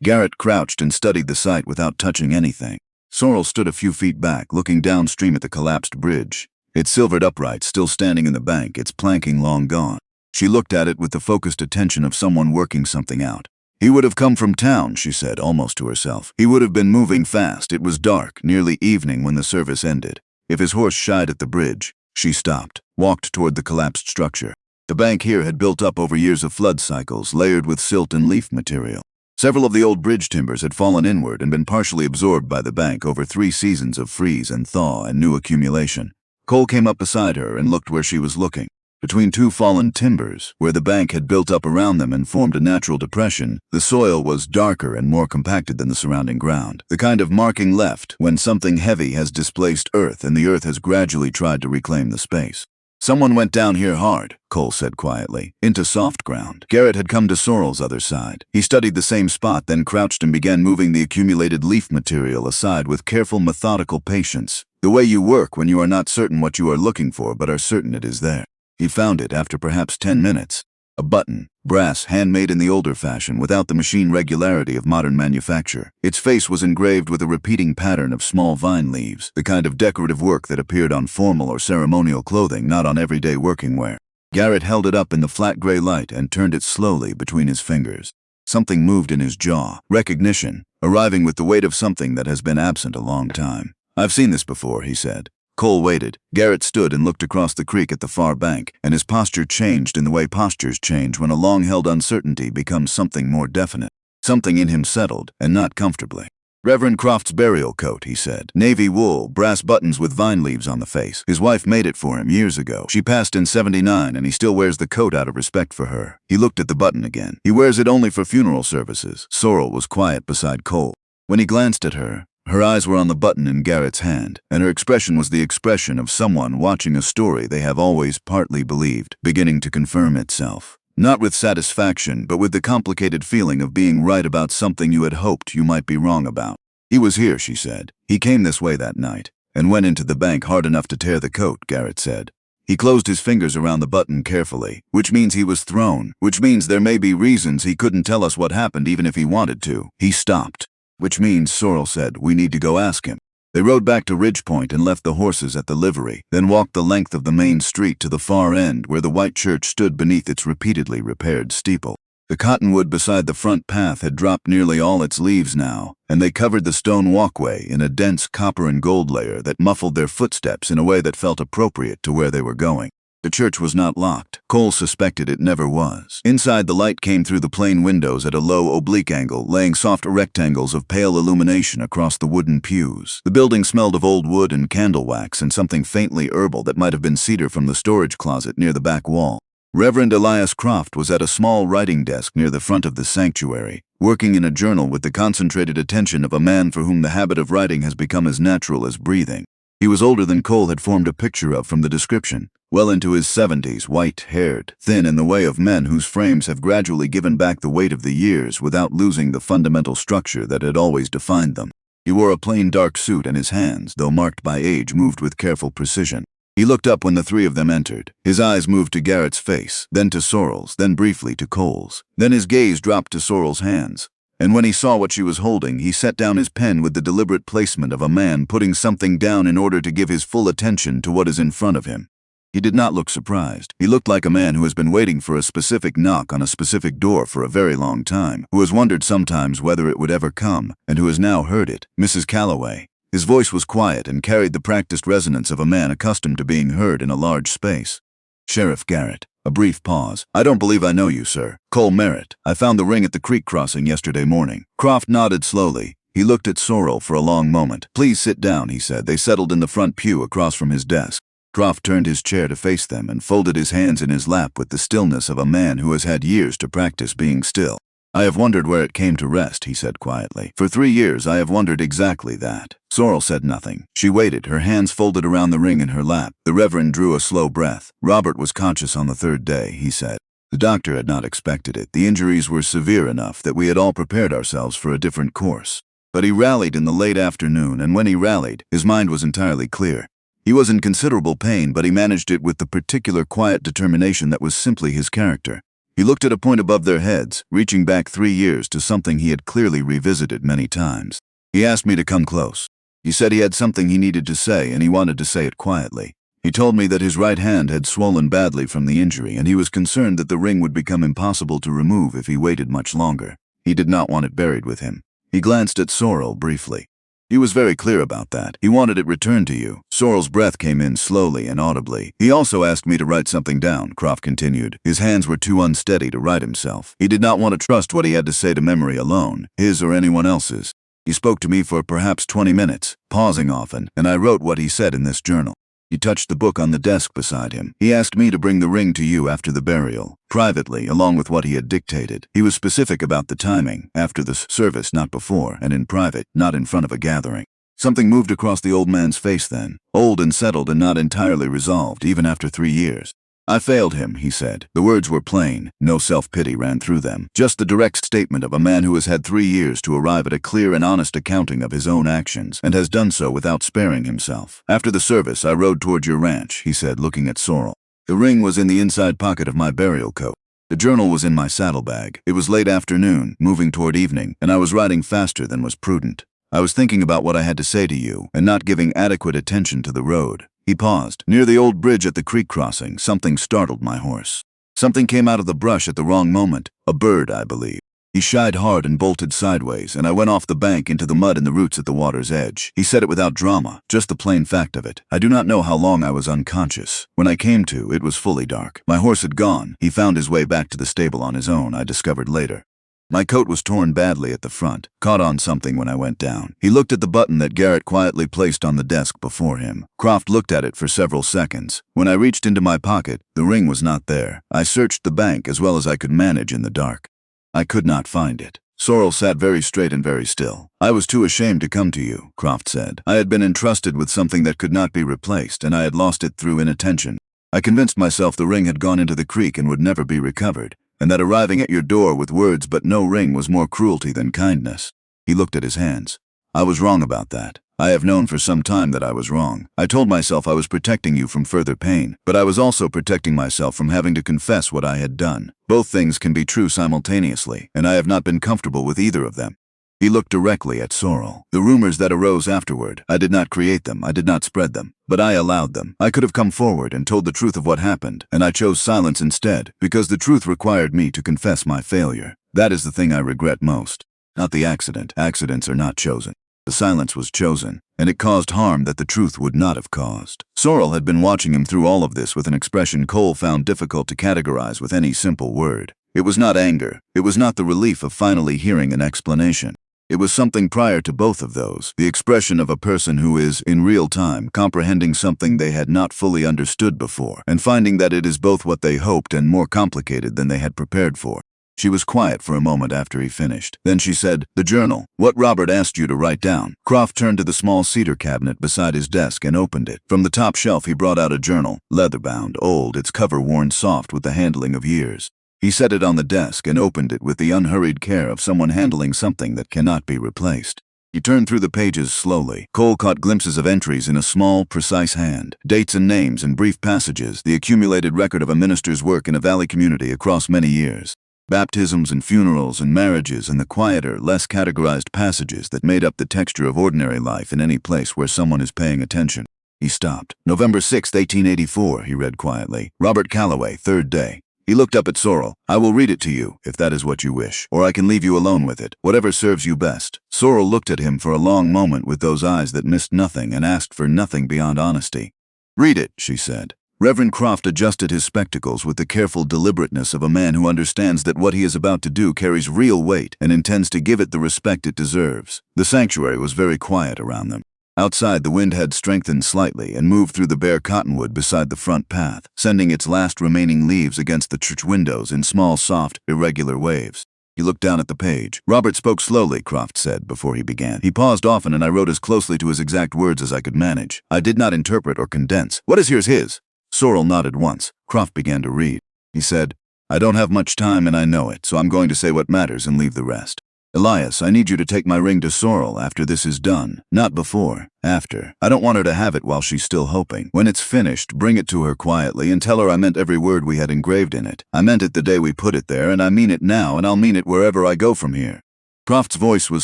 Garrett crouched and studied the site without touching anything. Sorrel stood a few feet back, looking downstream at the collapsed bridge, its silvered uprights still standing in the bank, its planking long gone. She looked at it with the focused attention of someone working something out. He would have come from town, she said, almost to herself. He would have been moving fast. It was dark, nearly evening when the service ended. If his horse shied at the bridge, she stopped, walked toward the collapsed structure. The bank here had built up over years of flood cycles, layered with silt and leaf material. Several of the old bridge timbers had fallen inward and been partially absorbed by the bank over 3 seasons of freeze and thaw and new accumulation. Cole came up beside her and looked where she was looking. Between 2 fallen timbers, where the bank had built up around them and formed a natural depression, the soil was darker and more compacted than the surrounding ground, the kind of marking left when something heavy has displaced earth and the earth has gradually tried to reclaim the space. Someone went down here hard, Cole said quietly, into soft ground. Garrett had come to Sorrel's other side. He studied the same spot, then crouched and began moving the accumulated leaf material aside with careful, methodical patience. The way you work when you are not certain what you are looking for but are certain it is there. He found it after perhaps 10 minutes. A button, brass, handmade in the older fashion without the machine regularity of modern manufacture. Its face was engraved with a repeating pattern of small vine leaves, the kind of decorative work that appeared on formal or ceremonial clothing, not on everyday working wear. Garrett held it up in the flat gray light and turned it slowly between his fingers. Something moved in his jaw. Recognition, arriving with the weight of something that has been absent a long time. I've seen this before, he said. Cole waited. Garrett stood and looked across the creek at the far bank, and his posture changed in the way postures change when a long-held uncertainty becomes something more definite. Something in him settled, and not comfortably. Reverend Croft's burial coat, he said. Navy wool, brass buttons with vine leaves on the face. His wife made it for him years ago. She passed in '79, and he still wears the coat out of respect for her. He looked at the button again. He wears it only for funeral services. Sorrel was quiet beside Cole. When he glanced at her, her eyes were on the button in Garrett's hand, and her expression was the expression of someone watching a story they have always partly believed, beginning to confirm itself. Not with satisfaction, but with the complicated feeling of being right about something you had hoped you might be wrong about. He was here, she said. He came this way that night, and went into the bank hard enough to tear the coat, Garrett said. He closed his fingers around the button carefully, which means he was thrown, which means there may be reasons he couldn't tell us what happened even if he wanted to. He stopped. Which means, Sorrel said, we need to go ask him. They rode back to Ridgepoint and left the horses at the livery, then walked the length of the main street to the far end where the white church stood beneath its repeatedly repaired steeple. The cottonwood beside the front path had dropped nearly all its leaves now, and they covered the stone walkway in a dense copper and gold layer that muffled their footsteps in a way that felt appropriate to where they were going. The church was not locked. Cole suspected it never was. Inside, the light came through the plain windows at a low, oblique angle, laying soft rectangles of pale illumination across the wooden pews. The building smelled of old wood and candle wax and something faintly herbal that might have been cedar from the storage closet near the back wall. Reverend Elias Croft was at a small writing desk near the front of the sanctuary, working in a journal with the concentrated attention of a man for whom the habit of writing has become as natural as breathing. He was older than Cole had formed a picture of from the description, well into his 70s, white-haired, thin in the way of men whose frames have gradually given back the weight of the years without losing the fundamental structure that had always defined them. He wore a plain dark suit and his hands, though marked by age, moved with careful precision. He looked up when the three of them entered. His eyes moved to Garrett's face, then to Sorrel's, then briefly to Cole's. Then his gaze dropped to Sorrel's hands. And when he saw what she was holding, he set down his pen with the deliberate placement of a man putting something down in order to give his full attention to what is in front of him. He did not look surprised. He looked like a man who has been waiting for a specific knock on a specific door for a very long time, who has wondered sometimes whether it would ever come, and who has now heard it. Mrs. Callaway. His voice was quiet and carried the practiced resonance of a man accustomed to being heard in a large space. Sheriff Garrett. A brief pause. I don't believe I know you, sir. Cole Merritt. I found the ring at the creek crossing yesterday morning. Croft nodded slowly. He looked at Sorrel for a long moment. Please sit down, he said. They settled in the front pew across from his desk. Croft turned his chair to face them and folded his hands in his lap with the stillness of a man who has had years to practice being still. I have wondered where it came to rest, he said quietly. For 3 years I have wondered exactly that. Sorrel said nothing. She waited, her hands folded around the ring in her lap. The Reverend drew a slow breath. Robert was conscious on the 3rd day, he said. The doctor had not expected it. The injuries were severe enough that we had all prepared ourselves for a different course. But he rallied in the late afternoon, and when he rallied, his mind was entirely clear. He was in considerable pain, but he managed it with the particular quiet determination that was simply his character. He looked at a point above their heads, reaching back 3 years to something he had clearly revisited many times. He asked me to come close. He said he had something he needed to say, and he wanted to say it quietly. He told me that his right hand had swollen badly from the injury, and he was concerned that the ring would become impossible to remove if he waited much longer. He did not want it buried with him. He glanced at Sorrel briefly. He was very clear about that. He wanted it returned to you. Sorrel's breath came in slowly and audibly. He also asked me to write something down, Croft continued. His hands were too unsteady to write himself. He did not want to trust what he had to say to memory alone, his or anyone else's. He spoke to me for perhaps 20 minutes, pausing often, and I wrote what he said in this journal. He touched the book on the desk beside him. He asked me to bring the ring to you after the burial, privately, along with what he had dictated. He was specific about the timing, after the service, not before, and in private, not in front of a gathering. Something moved across the old man's face then, old and settled and not entirely resolved, even after 3 years. I failed him, he said. The words were plain. No self-pity ran through them. Just the direct statement of a man who has had 3 years to arrive at a clear and honest accounting of his own actions, and has done so without sparing himself. After the service, I rode toward your ranch, he said, looking at Sorrel. The ring was in the inside pocket of my burial coat. The journal was in my saddlebag. It was late afternoon, moving toward evening, and I was riding faster than was prudent. I was thinking about what I had to say to you, and not giving adequate attention to the road. He paused. Near the old bridge at the creek crossing, something startled my horse. Something came out of the brush at the wrong moment. A bird, I believe. He shied hard and bolted sideways, and I went off the bank into the mud and the roots at the water's edge. He said it without drama, just the plain fact of it. I do not know how long I was unconscious. When I came to, it was fully dark. My horse had gone. He found his way back to the stable on his own, I discovered later. My coat was torn badly at the front, caught on something when I went down. He looked at the button that Garrett quietly placed on the desk before him. Croft looked at it for several seconds. When I reached into my pocket, the ring was not there. I searched the bank as well as I could manage in the dark. I could not find it. Sorrel sat very straight and very still. I was too ashamed to come to you, Croft said. I had been entrusted with something that could not be replaced, and I had lost it through inattention. I convinced myself the ring had gone into the creek and would never be recovered. and that arriving at your door with words but no ring was more cruelty than kindness. He looked at his hands. I was wrong about that. I have known for some time that I was wrong. I told myself I was protecting you from further pain, but I was also protecting myself from having to confess what I had done. Both things can be true simultaneously, and I have not been comfortable with either of them. He looked directly at Sorrel. The rumors that arose afterward, I did not create them, I did not spread them, but I allowed them. I could have come forward and told the truth of what happened, and I chose silence instead, because the truth required me to confess my failure. That is the thing I regret most. Not the accident. Accidents are not chosen. The silence was chosen, and it caused harm that the truth would not have caused. Sorrel had been watching him through all of this with an expression Cole found difficult to categorize with any simple word. It was not anger. It was not the relief of finally hearing an explanation. It was something prior to both of those, the expression of a person who is, in real time, comprehending something they had not fully understood before, and finding that it is both what they hoped and more complicated than they had prepared for. She was quiet for a moment after he finished. Then she said, "The journal. What Robert asked you to write down." Croft turned to the small cedar cabinet beside his desk and opened it. From the top shelf he brought out a journal, leather-bound, old, its cover worn soft with the handling of years. He set it on the desk and opened it with the unhurried care of someone handling something that cannot be replaced. He turned through the pages slowly. Cole caught glimpses of entries in a small, precise hand, dates and names and brief passages, the accumulated record of a minister's work in a valley community across many years. Baptisms and funerals and marriages and the quieter, less categorized passages that made up the texture of ordinary life in any place where someone is paying attention. He stopped. November 6, 1884, he read quietly. Robert Callaway, 3rd day. He looked up at Sorrel. "I will read it to you, if that is what you wish, or I can leave you alone with it, whatever serves you best." Sorrel looked at him for a long moment with those eyes that missed nothing and asked for nothing beyond honesty. "Read it," she said. Reverend Croft adjusted his spectacles with the careful deliberateness of a man who understands that what he is about to do carries real weight and intends to give it the respect it deserves. The sanctuary was very quiet around them. Outside, the wind had strengthened slightly and moved through the bare cottonwood beside the front path, sending its last remaining leaves against the church windows in small, soft, irregular waves. He looked down at the page. "Robert spoke slowly," Croft said before he began. "He paused often and I wrote as closely to his exact words as I could manage. I did not interpret or condense. What is here's his." Sorrel nodded once. Croft began to read. He said, "I don't have much time and I know it, so I'm going to say what matters and leave the rest. Elias, I need you to take my ring to Sorrel after this is done. Not before. After. I don't want her to have it while she's still hoping. When it's finished, bring it to her quietly and tell her I meant every word we had engraved in it. I meant it the day we put it there, and I mean it now, and I'll mean it wherever I go from here." Croft's voice was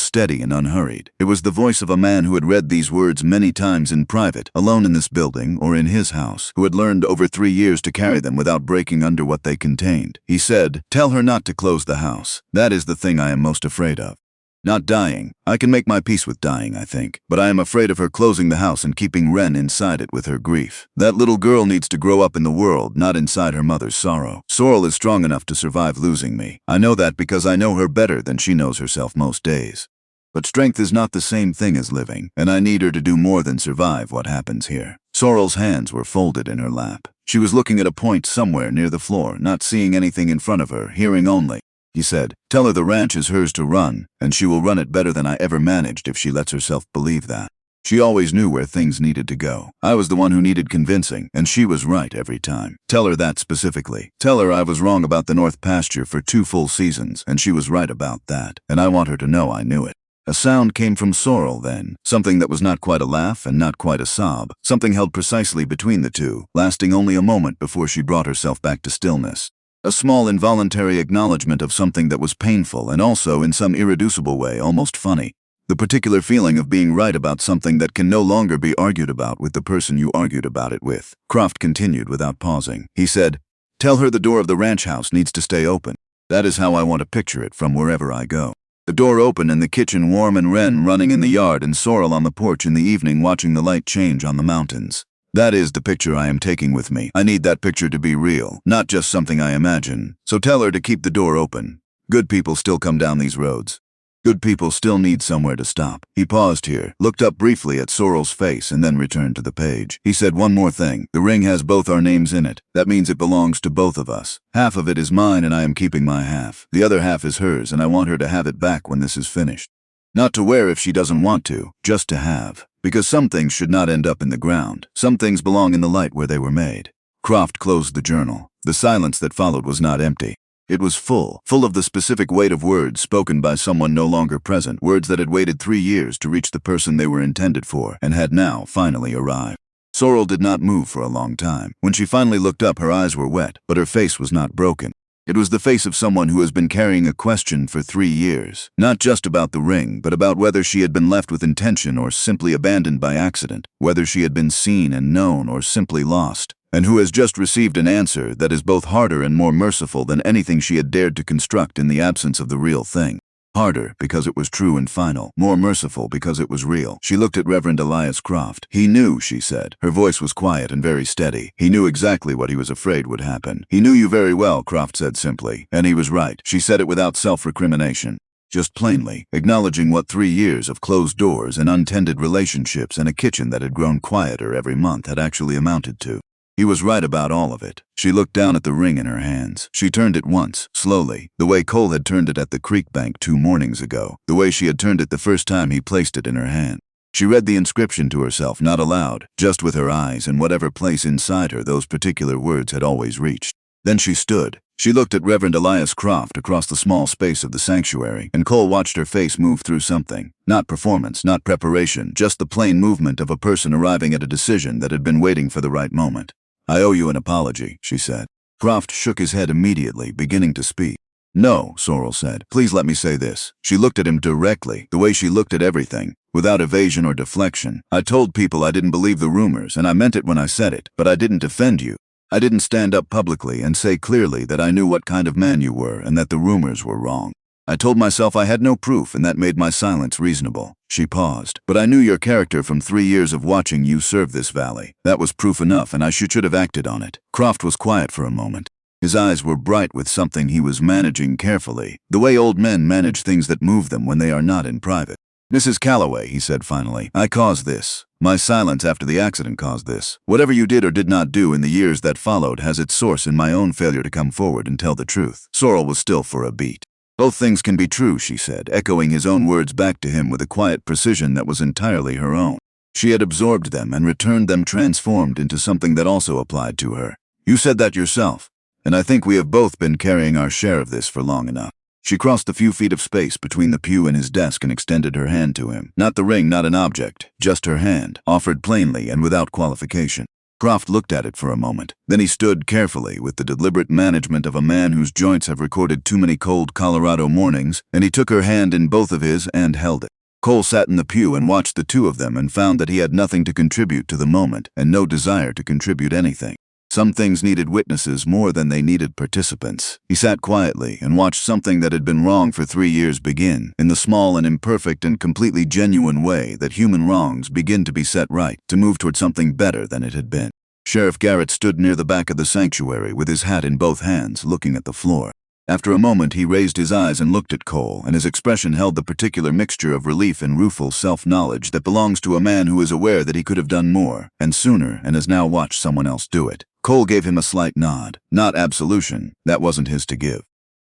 steady and unhurried. It was the voice of a man who had read these words many times in private, alone in this building or in his house, who had learned over 3 years to carry them without breaking under what they contained. He said, "Tell her not to close the house. That is the thing I am most afraid of. Not dying. I can make my peace with dying, I think. But I am afraid of her closing the house and keeping Wren inside it with her grief. That little girl needs to grow up in the world, not inside her mother's sorrow. Sorrel is strong enough to survive losing me. I know that because I know her better than she knows herself most days. But strength is not the same thing as living, and I need her to do more than survive what happens here." Sorrel's hands were folded in her lap. She was looking at a point somewhere near the floor, not seeing anything in front of her, hearing only. He said, "Tell her the ranch is hers to run, and she will run it better than I ever managed if she lets herself believe that. She always knew where things needed to go. I was the one who needed convincing, and she was right every time. Tell her that specifically. Tell her I was wrong about the North Pasture for 2 full seasons, and she was right about that, and I want her to know I knew it." A sound came from Sorrel then, something that was not quite a laugh and not quite a sob, something held precisely between the two, lasting only a moment before she brought herself back to stillness. A small involuntary acknowledgement of something that was painful and also, in some irreducible way, almost funny. The particular feeling of being right about something that can no longer be argued about with the person you argued about it with. Croft continued without pausing. He said, "Tell her the door of the ranch house needs to stay open. That is how I want to picture it from wherever I go. The door open and the kitchen warm and Wren running in the yard and Sorrel on the porch in the evening watching the light change on the mountains. That is the picture I am taking with me. I need that picture to be real, not just something I imagine. So tell her to keep the door open. Good people still come down these roads. Good people still need somewhere to stop." He paused here, looked up briefly at Sorrel's face, and then returned to the page. He said, "One more thing. The ring has both our names in it. That means it belongs to both of us. Half of it is mine and I am keeping my half. The other half is hers and I want her to have it back when this is finished. Not to wear if she doesn't want to, just to have. Because some things should not end up in the ground. Some things belong in the light where they were made." Croft closed the journal. The silence that followed was not empty. It was full of the specific weight of words spoken by someone no longer present, words that had waited 3 years to reach the person they were intended for and had now finally arrived. Sorrel did not move for a long time. When she finally looked up, her eyes were wet, but her face was not broken. It was the face of someone who has been carrying a question for 3 years, not just about the ring, but about whether she had been left with intention or simply abandoned by accident, whether she had been seen and known or simply lost, and who has just received an answer that is both harder and more merciful than anything she had dared to construct in the absence of the real thing. Harder because it was true and final, more merciful because it was real. She looked at Reverend Elias Croft. He knew, she said. Her voice was quiet and very steady. He knew exactly what he was afraid would happen. He knew you very well, Croft said simply. And he was right. She said it without self-recrimination. Just plainly, acknowledging what 3 years of closed doors and untended relationships and a kitchen that had grown quieter every month had actually amounted to. He was right about all of it. She looked down at the ring in her hands. She turned it once, slowly, the way Cole had turned it at the creek bank 2 mornings ago, the way she had turned it the first time he placed it in her hand. She read the inscription to herself, not aloud, just with her eyes and whatever place inside her those particular words had always reached. Then she stood. She looked at Reverend Elias Croft across the small space of the sanctuary, and Cole watched her face move through something. Not performance, not preparation, just the plain movement of a person arriving at a decision that had been waiting for the right moment. I owe you an apology, she said. Croft shook his head immediately, beginning to speak. No, Sorrel said. Please let me say this. She looked at him directly, the way she looked at everything, without evasion or deflection. I told people I didn't believe the rumors, and I meant it when I said it, but I didn't defend you. I didn't stand up publicly and say clearly that I knew what kind of man you were and that the rumors were wrong. I told myself I had no proof, and that made my silence reasonable. She paused. But I knew your character from 3 years of watching you serve this valley. That was proof enough, and I should have acted on it. Croft was quiet for a moment. His eyes were bright with something he was managing carefully, the way old men manage things that move them when they are not in private. Mrs. Callaway, he said finally, I caused this. My silence after the accident caused this. Whatever you did or did not do in the years that followed has its source in my own failure to come forward and tell the truth. Sorrel was still for a beat. Both things can be true, she said, echoing his own words back to him with a quiet precision that was entirely her own. She had absorbed them and returned them transformed into something that also applied to her. You said that yourself, and I think we have both been carrying our share of this for long enough. She crossed the few feet of space between the pew and his desk and extended her hand to him. Not the ring, not an object, just her hand, offered plainly and without qualification. Croft looked at it for a moment. Then he stood carefully with the deliberate management of a man whose joints have recorded too many cold Colorado mornings, and he took her hand in both of his and held it. Cole sat in the pew and watched the two of them and found that he had nothing to contribute to the moment and no desire to contribute anything. Some things needed witnesses more than they needed participants. He sat quietly and watched something that had been wrong for 3 years begin, in the small and imperfect and completely genuine way that human wrongs begin to be set right, to move toward something better than it had been. Sheriff Garrett stood near the back of the sanctuary with his hat in both hands, looking at the floor. After a moment, he raised his eyes and looked at Cole, and his expression held the particular mixture of relief and rueful self-knowledge that belongs to a man who is aware that he could have done more, and sooner, and has now watched someone else do it. Cole gave him a slight nod. Not absolution. That wasn't his to give.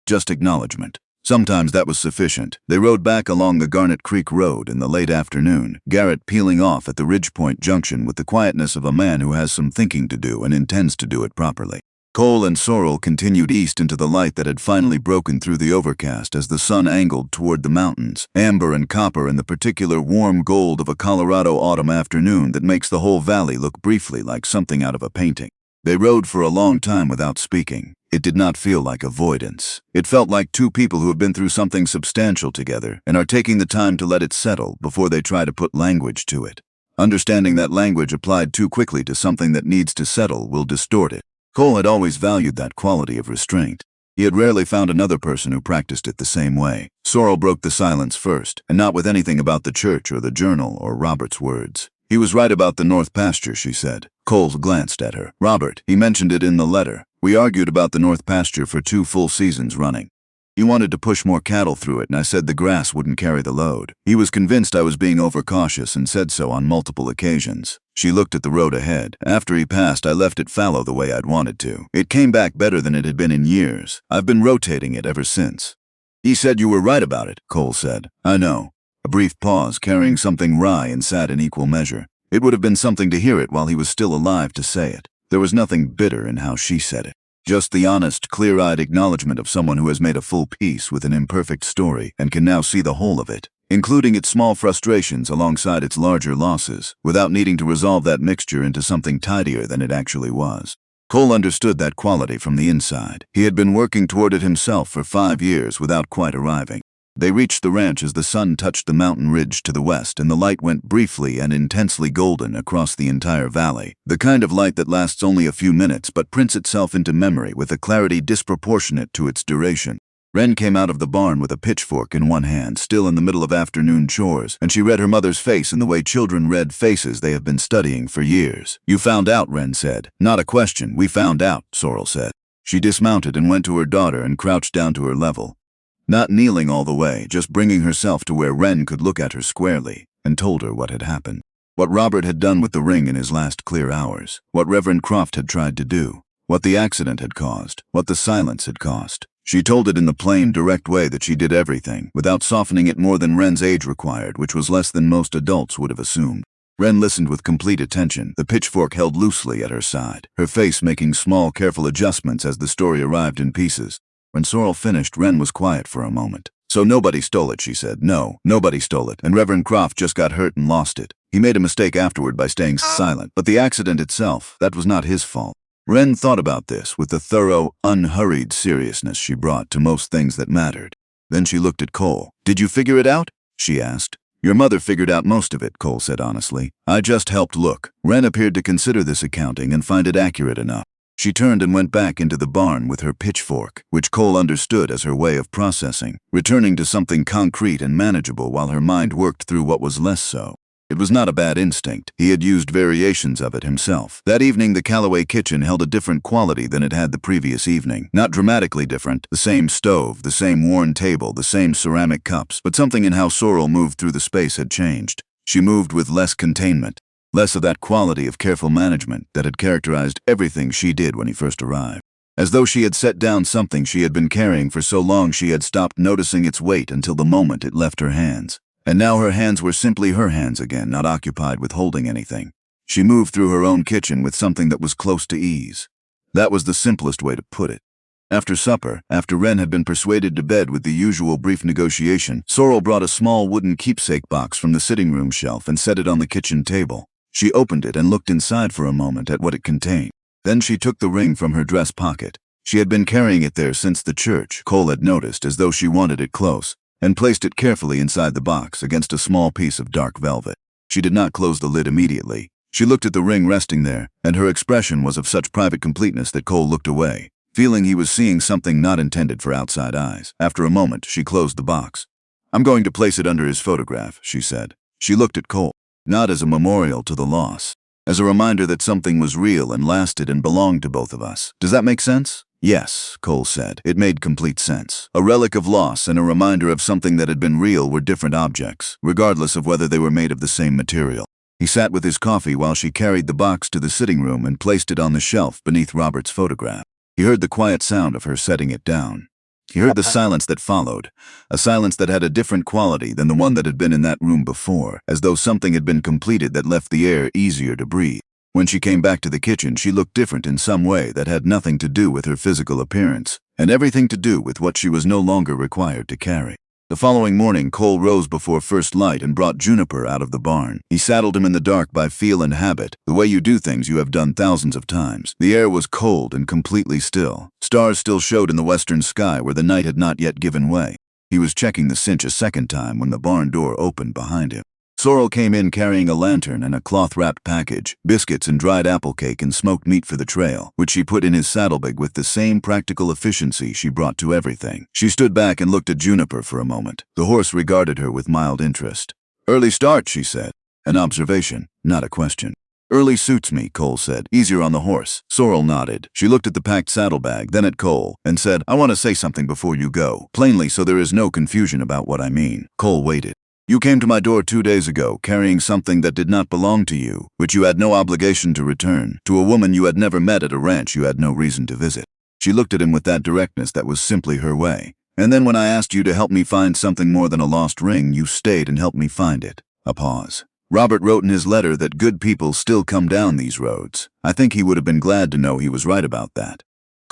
Just acknowledgement. Sometimes that was sufficient. They rode back along the Garnet Creek Road in the late afternoon, Garrett peeling off at the Ridgepoint Junction with the quietness of a man who has some thinking to do and intends to do it properly. Cole and Sorrel continued east into the light that had finally broken through the overcast as the sun angled toward the mountains, amber and copper in the particular warm gold of a Colorado autumn afternoon that makes the whole valley look briefly like something out of a painting. They rode for a long time without speaking. It did not feel like avoidance. It felt like two people who have been through something substantial together and are taking the time to let it settle before they try to put language to it. Understanding that language applied too quickly to something that needs to settle will distort it. Cole had always valued that quality of restraint. He had rarely found another person who practiced it the same way. Sorrel broke the silence first, and not with anything about the church or the journal or Robert's words. He was right about the North Pasture, she said. Cole glanced at her. Robert, he mentioned it in the letter. We argued about the North Pasture for 2 full seasons running. He wanted to push more cattle through it, and I said the grass wouldn't carry the load. He was convinced I was being overcautious and said so on multiple occasions. She looked at the road ahead. After he passed, I left it fallow the way I'd wanted to. It came back better than it had been in years. I've been rotating it ever since. He said you were right about it, Cole said. I know. A brief pause, carrying something wry and sad in equal measure. It would have been something to hear it while he was still alive to say it. There was nothing bitter in how she said it. Just the honest, clear-eyed acknowledgement of someone who has made a full peace with an imperfect story and can now see the whole of it, including its small frustrations alongside its larger losses, without needing to resolve that mixture into something tidier than it actually was. Cole understood that quality from the inside. He had been working toward it himself for 5 years without quite arriving. They reached the ranch as the sun touched the mountain ridge to the west and the light went briefly and intensely golden across the entire valley, the kind of light that lasts only a few minutes but prints itself into memory with a clarity disproportionate to its duration. Wren came out of the barn with a pitchfork in one hand, still in the middle of afternoon chores, and she read her mother's face in the way children read faces they have been studying for years. "You found out," Wren said. "Not a question, we found out," Sorrel said. She dismounted and went to her daughter and crouched down to her level. Not kneeling all the way, just bringing herself to where Wren could look at her squarely, and told her what had happened. What Robert had done with the ring in his last clear hours, what Reverend Croft had tried to do, what the accident had caused, what the silence had cost. She told it in the plain, direct way that she did everything, without softening it more than Wren's age required, which was less than most adults would have assumed. Wren listened with complete attention, the pitchfork held loosely at her side, her face making small, careful adjustments as the story arrived in pieces. When Sorrel finished, Wren was quiet for a moment. "So nobody stole it," she said. "No, nobody stole it, and Reverend Croft just got hurt and lost it. He made a mistake afterward by staying silent, but the accident itself, that was not his fault." Wren thought about this with the thorough, unhurried seriousness she brought to most things that mattered. Then she looked at Cole. "Did you figure it out?" she asked. "Your mother figured out most of it," Cole said honestly. "I just helped look." Wren appeared to consider this accounting and find it accurate enough. She turned and went back into the barn with her pitchfork, which Cole understood as her way of processing, returning to something concrete and manageable while her mind worked through what was less so. It was not a bad instinct. He had used variations of it himself. That evening, the Callaway kitchen held a different quality than it had the previous evening. Not dramatically different. The same stove, the same worn table, the same ceramic cups, but something in how Sorrel moved through the space had changed. She moved with less containment. Less of that quality of careful management that had characterized everything she did when he first arrived. As though she had set down something she had been carrying for so long she had stopped noticing its weight until the moment it left her hands. And now her hands were simply her hands again, not occupied with holding anything. She moved through her own kitchen with something that was close to ease. That was the simplest way to put it. After supper, after Wren had been persuaded to bed with the usual brief negotiation, Sorrel brought a small wooden keepsake box from the sitting room shelf and set it on the kitchen table. She opened it and looked inside for a moment at what it contained. Then she took the ring from her dress pocket. She had been carrying it there since the church, Cole had noticed, as though she wanted it close, and placed it carefully inside the box against a small piece of dark velvet. She did not close the lid immediately. She looked at the ring resting there, and her expression was of such private completeness that Cole looked away, feeling he was seeing something not intended for outside eyes. After a moment, she closed the box. "I'm going to place it under his photograph," she said. She looked at Cole. Not as a memorial to the loss, as a reminder that something was real and lasted and belonged to both of us. "Does that make sense?" "Yes," Cole said. It made complete sense. A relic of loss and a reminder of something that had been real were different objects, regardless of whether they were made of the same material. He sat with his coffee while she carried the box to the sitting room and placed it on the shelf beneath Robert's photograph. He heard the quiet sound of her setting it down. He heard the silence that followed, a silence that had a different quality than the one that had been in that room before, as though something had been completed that left the air easier to breathe. When she came back to the kitchen, she looked different in some way that had nothing to do with her physical appearance, and everything to do with what she was no longer required to carry. The following morning, Cole rose before first light and brought Juniper out of the barn. He saddled him in the dark by feel and habit, the way you do things you have done thousands of times. The air was cold and completely still. Stars still showed in the western sky where the night had not yet given way. He was checking the cinch a second time when the barn door opened behind him. Sorrel came in carrying a lantern and a cloth-wrapped package, biscuits and dried apple cake and smoked meat for the trail, which she put in his saddlebag with the same practical efficiency she brought to everything. She stood back and looked at Juniper for a moment. The horse regarded her with mild interest. "Early start," she said. An observation, not a question. "Early suits me," Cole said. "Easier on the horse." Sorrel nodded. She looked at the packed saddlebag, then at Cole, and said, "I want to say something before you go, plainly so there is no confusion about what I mean." Cole waited. "You came to my door 2 days ago, carrying something that did not belong to you, which you had no obligation to return, to a woman you had never met at a ranch you had no reason to visit." She looked at him with that directness that was simply her way. "And then when I asked you to help me find something more than a lost ring, you stayed and helped me find it." A pause. "Robert wrote in his letter that good people still come down these roads. I think he would have been glad to know he was right about that."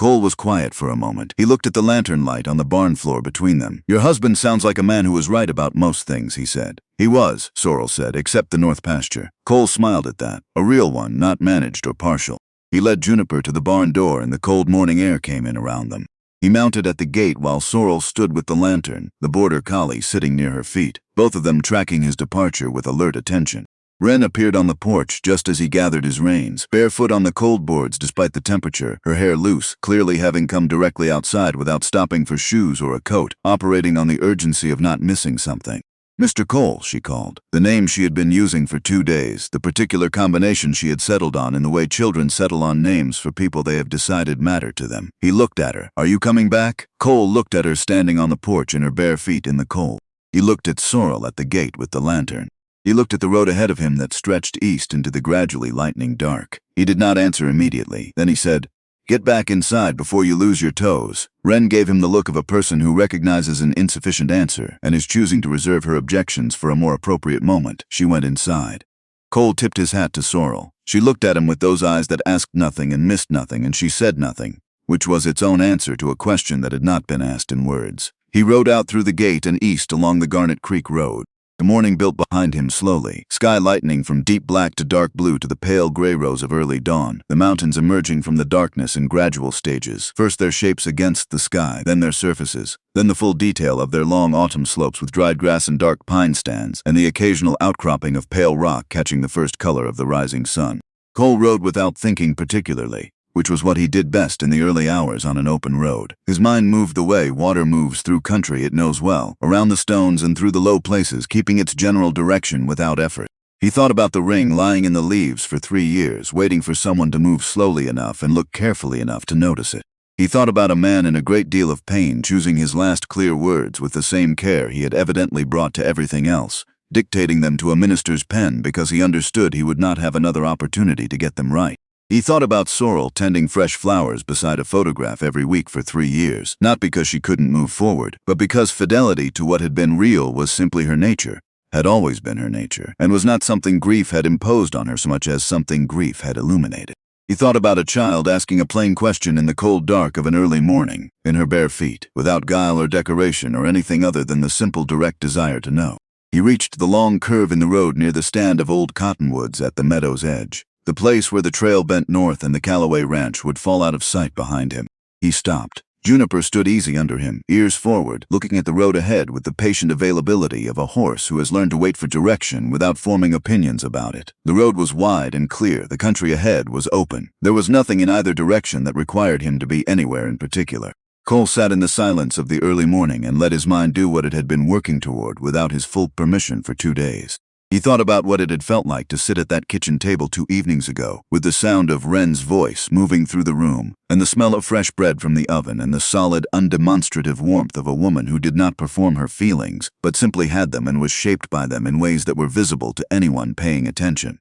Cole was quiet for a moment. He looked at the lantern light on the barn floor between them. "Your husband sounds like a man who was right about most things," he said. "He was," Sorrel said, "except the north pasture." Cole smiled at that. A real one, not managed or partial. He led Juniper to the barn door and the cold morning air came in around them. He mounted at the gate while Sorrel stood with the lantern, the border collie sitting near her feet, both of them tracking his departure with alert attention. Wren appeared on the porch just as he gathered his reins, barefoot on the cold boards despite the temperature, her hair loose, clearly having come directly outside without stopping for shoes or a coat, operating on the urgency of not missing something. "Mr. Cole," she called, the name she had been using for 2 days, the particular combination she had settled on in the way children settle on names for people they have decided matter to them. He looked at her. "Are you coming back?" Cole looked at her standing on the porch in her bare feet in the cold. He looked at Sorrel at the gate with the lantern. He looked at the road ahead of him that stretched east into the gradually lightening dark. He did not answer immediately. Then he said, "Get back inside before you lose your toes." Wren gave him the look of a person who recognizes an insufficient answer and is choosing to reserve her objections for a more appropriate moment. She went inside. Cole tipped his hat to Sorrel. She looked at him with those eyes that asked nothing and missed nothing, and she said nothing, which was its own answer to a question that had not been asked in words. He rode out through the gate and east along the Garnet Creek Road. The morning built behind him slowly, sky lightening from deep black to dark blue to the pale gray rose of early dawn, the mountains emerging from the darkness in gradual stages, first their shapes against the sky, then their surfaces, then the full detail of their long autumn slopes with dried grass and dark pine stands, and the occasional outcropping of pale rock catching the first color of the rising sun. Cole rode without thinking particularly, which was what he did best in the early hours on an open road. His mind moved the way water moves through country it knows well, around the stones and through the low places, keeping its general direction without effort. He thought about the ring lying in the leaves for 3 years, waiting for someone to move slowly enough and look carefully enough to notice it. He thought about a man in a great deal of pain choosing his last clear words with the same care he had evidently brought to everything else, dictating them to a minister's pen because he understood he would not have another opportunity to get them right. He thought about Sorrel tending fresh flowers beside a photograph every week for 3 years, not because she couldn't move forward, but because fidelity to what had been real was simply her nature, had always been her nature, and was not something grief had imposed on her so much as something grief had illuminated. He thought about a child asking a plain question in the cold dark of an early morning, in her bare feet, without guile or decoration or anything other than the simple direct desire to know. He reached the long curve in the road near the stand of old cottonwoods at the meadow's edge, the place where the trail bent north and the Callaway ranch would fall out of sight behind him. He stopped. Juniper stood easy under him, ears forward, looking at the road ahead with the patient availability of a horse who has learned to wait for direction without forming opinions about it. The road was wide and clear. The country ahead was open. There was nothing in either direction that required him to be anywhere in particular. Cole sat in the silence of the early morning and let his mind do what it had been working toward without his full permission for 2 days. He thought about what it had felt like to sit at that kitchen table 2 evenings ago, with the sound of Wren's voice moving through the room, and the smell of fresh bread from the oven, and the solid, undemonstrative warmth of a woman who did not perform her feelings, but simply had them and was shaped by them in ways that were visible to anyone paying attention.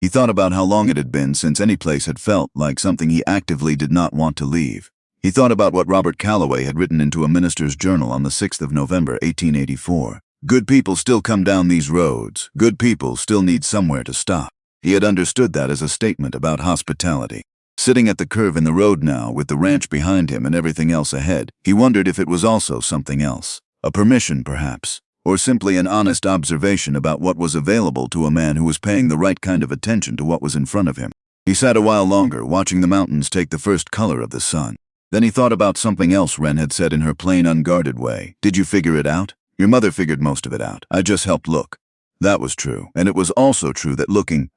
He thought about how long it had been since any place had felt like something he actively did not want to leave. He thought about what Robert Callaway had written into a minister's journal on the 6th of November, 1884. Good people still come down these roads. Good people still need somewhere to stop. He had understood that as a statement about hospitality. Sitting at the curve in the road now, with the ranch behind him and everything else ahead, he wondered if it was also something else. A permission, perhaps, or simply an honest observation about what was available to a man who was paying the right kind of attention to what was in front of him. He sat a while longer, watching the mountains take the first color of the sun. Then he thought about something else Wren had said in her plain, unguarded way. "Did you figure it out?" "Your mother figured most of it out. I just helped look." That was true, and it was also true that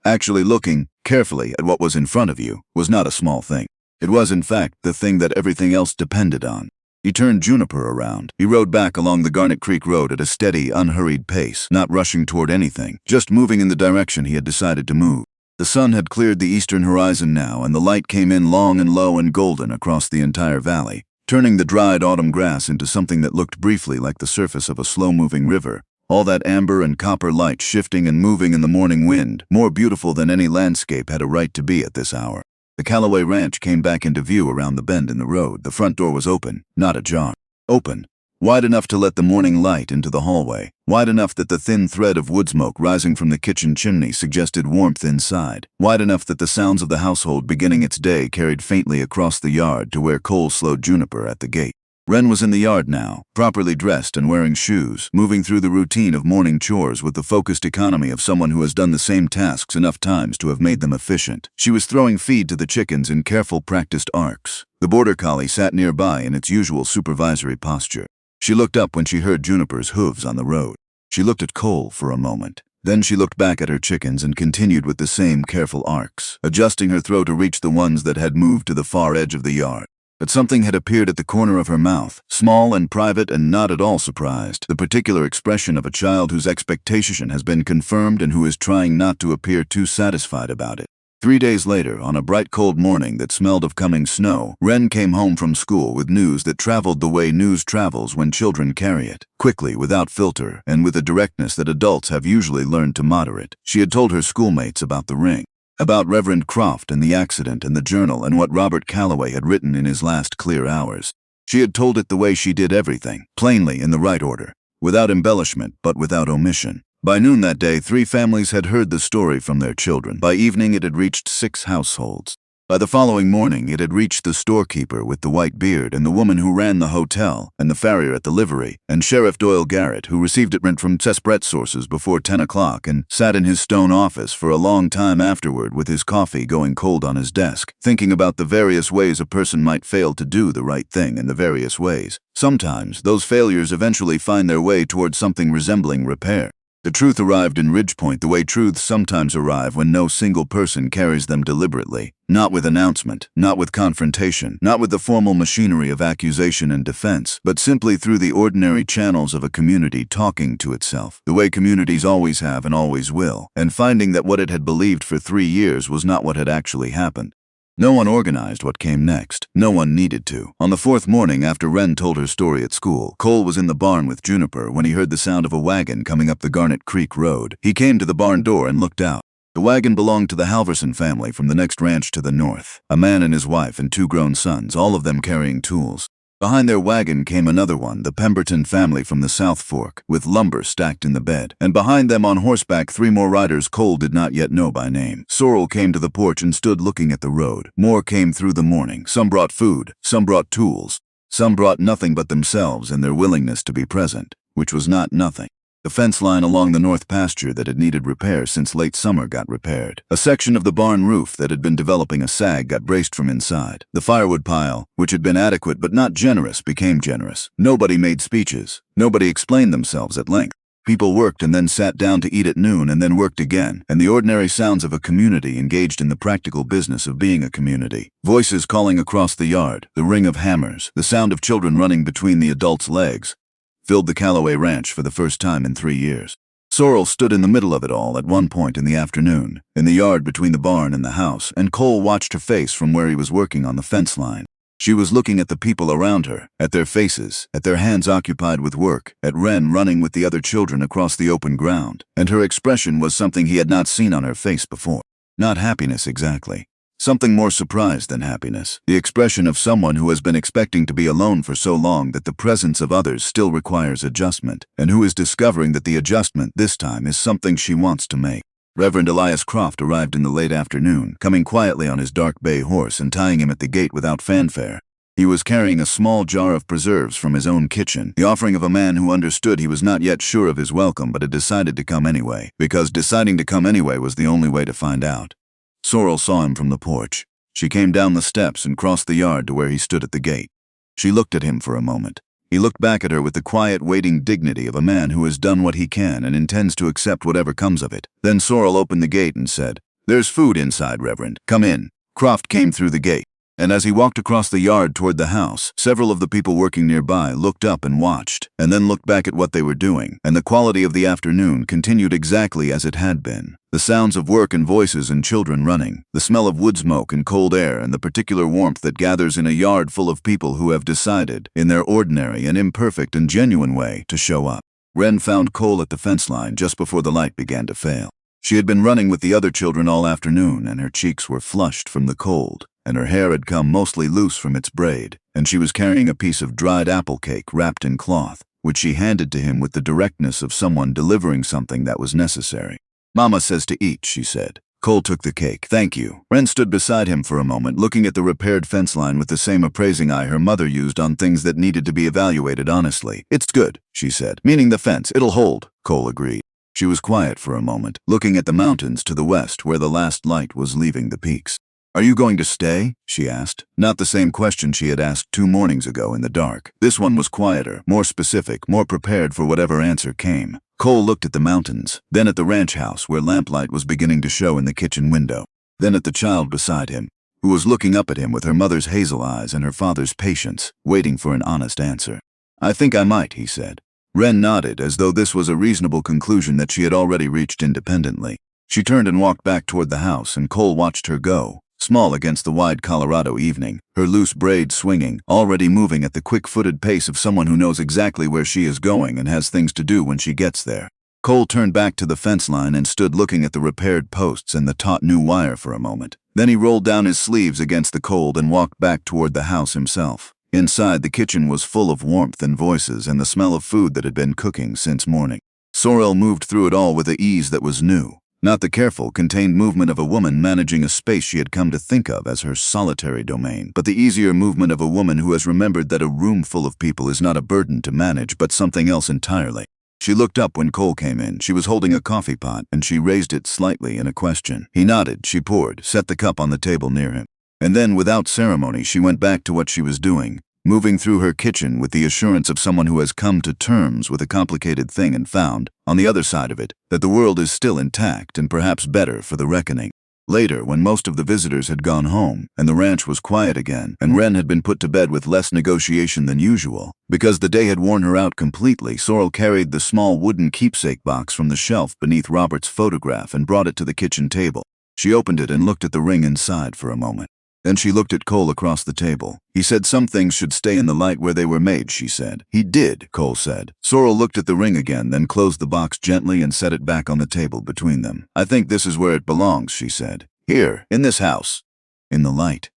actually looking carefully at what was in front of you, was not a small thing. It was, in fact, the thing that everything else depended on. He turned Juniper around. He rode back along the Garnet Creek Road at a steady, unhurried pace, not rushing toward anything, just moving in the direction he had decided to move. The sun had cleared the eastern horizon now, and the light came in long and low and golden across the entire valley, turning the dried autumn grass into something that looked briefly like the surface of a slow-moving river, all that amber and copper light shifting and moving in the morning wind, more beautiful than any landscape had a right to be at this hour. The Callaway ranch came back into view around the bend in the road. The front door was open, not ajar. Open. wide enough to let the morning light into the hallway, wide enough that the thin thread of wood smoke rising from the kitchen chimney suggested warmth inside, wide enough that the sounds of the household beginning its day carried faintly across the yard to where Cole slowed Juniper at the gate. Wren was in the yard now, properly dressed and wearing shoes, moving through the routine of morning chores with the focused economy of someone who has done the same tasks enough times to have made them efficient. She was throwing feed to the chickens in careful practiced arcs. The border collie sat nearby in its usual supervisory posture. She looked up when she heard Juniper's hooves on the road. She looked at Cole for a moment. Then she looked back at her chickens and continued with the same careful arcs, adjusting her throw to reach the ones that had moved to the far edge of the yard. But something had appeared at the corner of her mouth, small and private and not at all surprised, the particular expression of a child whose expectation has been confirmed and who is trying not to appear too satisfied about it. 3 days later, on a bright cold morning that smelled of coming snow, Wren came home from school with news that traveled the way news travels when children carry it, quickly, without filter, and with a directness that adults have usually learned to moderate. She had told her schoolmates about the ring, about Reverend Croft and the accident and the journal and what Robert Callaway had written in his last clear hours. She had told it the way she did everything, plainly in the right order, without embellishment but without omission. By noon that day, 3 families had heard the story from their children. By evening, it had reached 6 households. By the following morning, it had reached the storekeeper with the white beard and the woman who ran the hotel and the farrier at the livery and Sheriff Doyle Garrett, who received it from Cesbret sources before 10 o'clock and sat in his stone office for a long time afterward with his coffee going cold on his desk, thinking about the various ways a person might fail to do the right thing in the various ways. Sometimes, those failures eventually find their way towards something resembling repair. The truth arrived in Ridgepoint the way truths sometimes arrive when no single person carries them deliberately, not with announcement, not with confrontation, not with the formal machinery of accusation and defense, but simply through the ordinary channels of a community talking to itself, the way communities always have and always will, and finding that what it had believed for 3 years was not what had actually happened. No one organized what came next. No one needed to. On the 4th morning after Wren told her story at school, Cole was in the barn with Juniper when he heard the sound of a wagon coming up the Garnet Creek Road. He came to the barn door and looked out. The wagon belonged to the Halverson family from the next ranch to the north. A man and his wife and 2 grown sons, all of them carrying tools. Behind their wagon came another one, the Pemberton family from the South Fork, with lumber stacked in the bed. And behind them on horseback 3 more riders Cole did not yet know by name. Sorrel came to the porch and stood looking at the road. More came through the morning. Some brought food, some brought tools. Some brought nothing but themselves and their willingness to be present, which was not nothing. The fence line along the north pasture that had needed repair since late summer got repaired. A section of the barn roof that had been developing a sag got braced from inside. The firewood pile, which had been adequate but not generous, became generous. Nobody made speeches. Nobody explained themselves at length. People worked and then sat down to eat at noon and then worked again, and the ordinary sounds of a community engaged in the practical business of being a community. Voices calling across the yard, the ring of hammers, the sound of children running between the adults' legs, filled the Callaway ranch for the first time in 3 years. Sorrel stood in the middle of it all at one point in the afternoon, in the yard between the barn and the house, and Cole watched her face from where he was working on the fence line. She was looking at the people around her, at their faces, at their hands occupied with work, at Wren running with the other children across the open ground, and her expression was something he had not seen on her face before. Not happiness exactly. Something more surprise than happiness, the expression of someone who has been expecting to be alone for so long that the presence of others still requires adjustment, and who is discovering that the adjustment this time is something she wants to make. Reverend Elias Croft arrived in the late afternoon, coming quietly on his dark bay horse and tying him at the gate without fanfare. He was carrying a small jar of preserves from his own kitchen, the offering of a man who understood he was not yet sure of his welcome but had decided to come anyway, because deciding to come anyway was the only way to find out. Sorrel saw him from the porch. She came down the steps and crossed the yard to where he stood at the gate. She looked at him for a moment. He looked back at her with the quiet, waiting dignity of a man who has done what he can and intends to accept whatever comes of it. Then Sorrel opened the gate and said, "There's food inside, Reverend. Come in." Croft came through the gate, and as he walked across the yard toward the house, several of the people working nearby looked up and watched, and then looked back at what they were doing, and the quality of the afternoon continued exactly as it had been. The sounds of work and voices and children running, the smell of wood smoke and cold air and the particular warmth that gathers in a yard full of people who have decided, in their ordinary and imperfect and genuine way, to show up. Wren found Cole at the fence line just before the light began to fail. She had been running with the other children all afternoon, and her cheeks were flushed from the cold, and her hair had come mostly loose from its braid, and she was carrying a piece of dried apple cake wrapped in cloth, which she handed to him with the directness of someone delivering something that was necessary. "Mama says to eat," she said. Cole took the cake. "Thank you." Ren stood beside him for a moment, looking at the repaired fence line with the same appraising eye her mother used on things that needed to be evaluated honestly. "It's good," she said. "Meaning the fence. It'll hold," Cole agreed. She was quiet for a moment, looking at the mountains to the west where the last light was leaving the peaks. "Are you going to stay?" she asked. Not the same question she had asked 2 mornings ago in the dark. This one was quieter, more specific, more prepared for whatever answer came. Cole looked at the mountains, then at the ranch house where lamplight was beginning to show in the kitchen window, then at the child beside him, who was looking up at him with her mother's hazel eyes and her father's patience, waiting for an honest answer. "I think I might," he said. Ren nodded, as though this was a reasonable conclusion that she had already reached independently. She turned and walked back toward the house, and Cole watched her go, small against the wide Colorado evening, her loose braids swinging, already moving at the quick-footed pace of someone who knows exactly where she is going and has things to do when she gets there. Cole turned back to the fence line and stood looking at the repaired posts and the taut new wire for a moment. Then he rolled down his sleeves against the cold and walked back toward the house himself. Inside, the kitchen was full of warmth and voices and the smell of food that had been cooking since morning. Sorrel moved through it all with an ease that was new. Not the careful, contained movement of a woman managing a space she had come to think of as her solitary domain, but the easier movement of a woman who has remembered that a room full of people is not a burden to manage, but something else entirely. She looked up when Cole came in. She was holding a coffee pot, and she raised it slightly in a question. He nodded. She poured, set the cup on the table near him. And then, without ceremony, she went back to what she was doing, moving through her kitchen with the assurance of someone who has come to terms with a complicated thing and found, on the other side of it, that the world is still intact and perhaps better for the reckoning. Later, when most of the visitors had gone home, and the ranch was quiet again, and Ren had been put to bed with less negotiation than usual, because the day had worn her out completely, Sorrel carried the small wooden keepsake box from the shelf beneath Robert's photograph and brought it to the kitchen table. She opened it and looked at the ring inside for a moment. Then she looked at Cole across the table. "He said some things should stay in the light where they were made," she said. "He did," Cole said. Sorrel looked at the ring again, then closed the box gently and set it back on the table between them. "I think this is where it belongs," she said. "Here, in this house." In the light.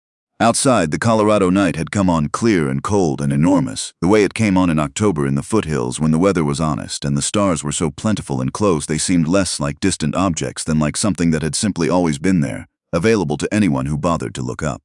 Outside, the Colorado night had come on clear and cold and enormous, the way it came on in October in the foothills when the weather was honest and the stars were so plentiful and close they seemed less like distant objects than like something that had simply always been there, available to anyone who bothered to look up.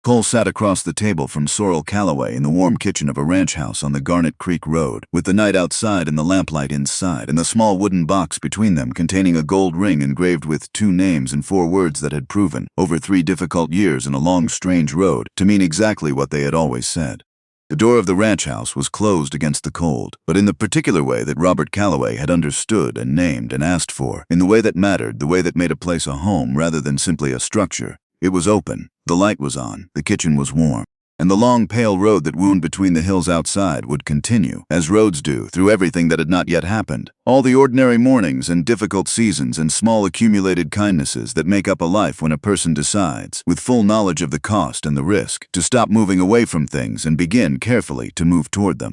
Cole sat across the table from Sorrel Callaway in the warm kitchen of a ranch house on the Garnet Creek Road, with the night outside and the lamplight inside, and the small wooden box between them containing a gold ring engraved with 2 names and 4 words that had proven, over 3 difficult years and a long, strange road, to mean exactly what they had always said. The door of the ranch house was closed against the cold, but in the particular way that Robert Callaway had understood and named and asked for, in the way that mattered, the way that made a place a home rather than simply a structure. It was open, the light was on, the kitchen was warm, and the long pale road that wound between the hills outside would continue, as roads do, through everything that had not yet happened. All the ordinary mornings and difficult seasons and small accumulated kindnesses that make up a life when a person decides, with full knowledge of the cost and the risk, to stop moving away from things and begin carefully to move toward them.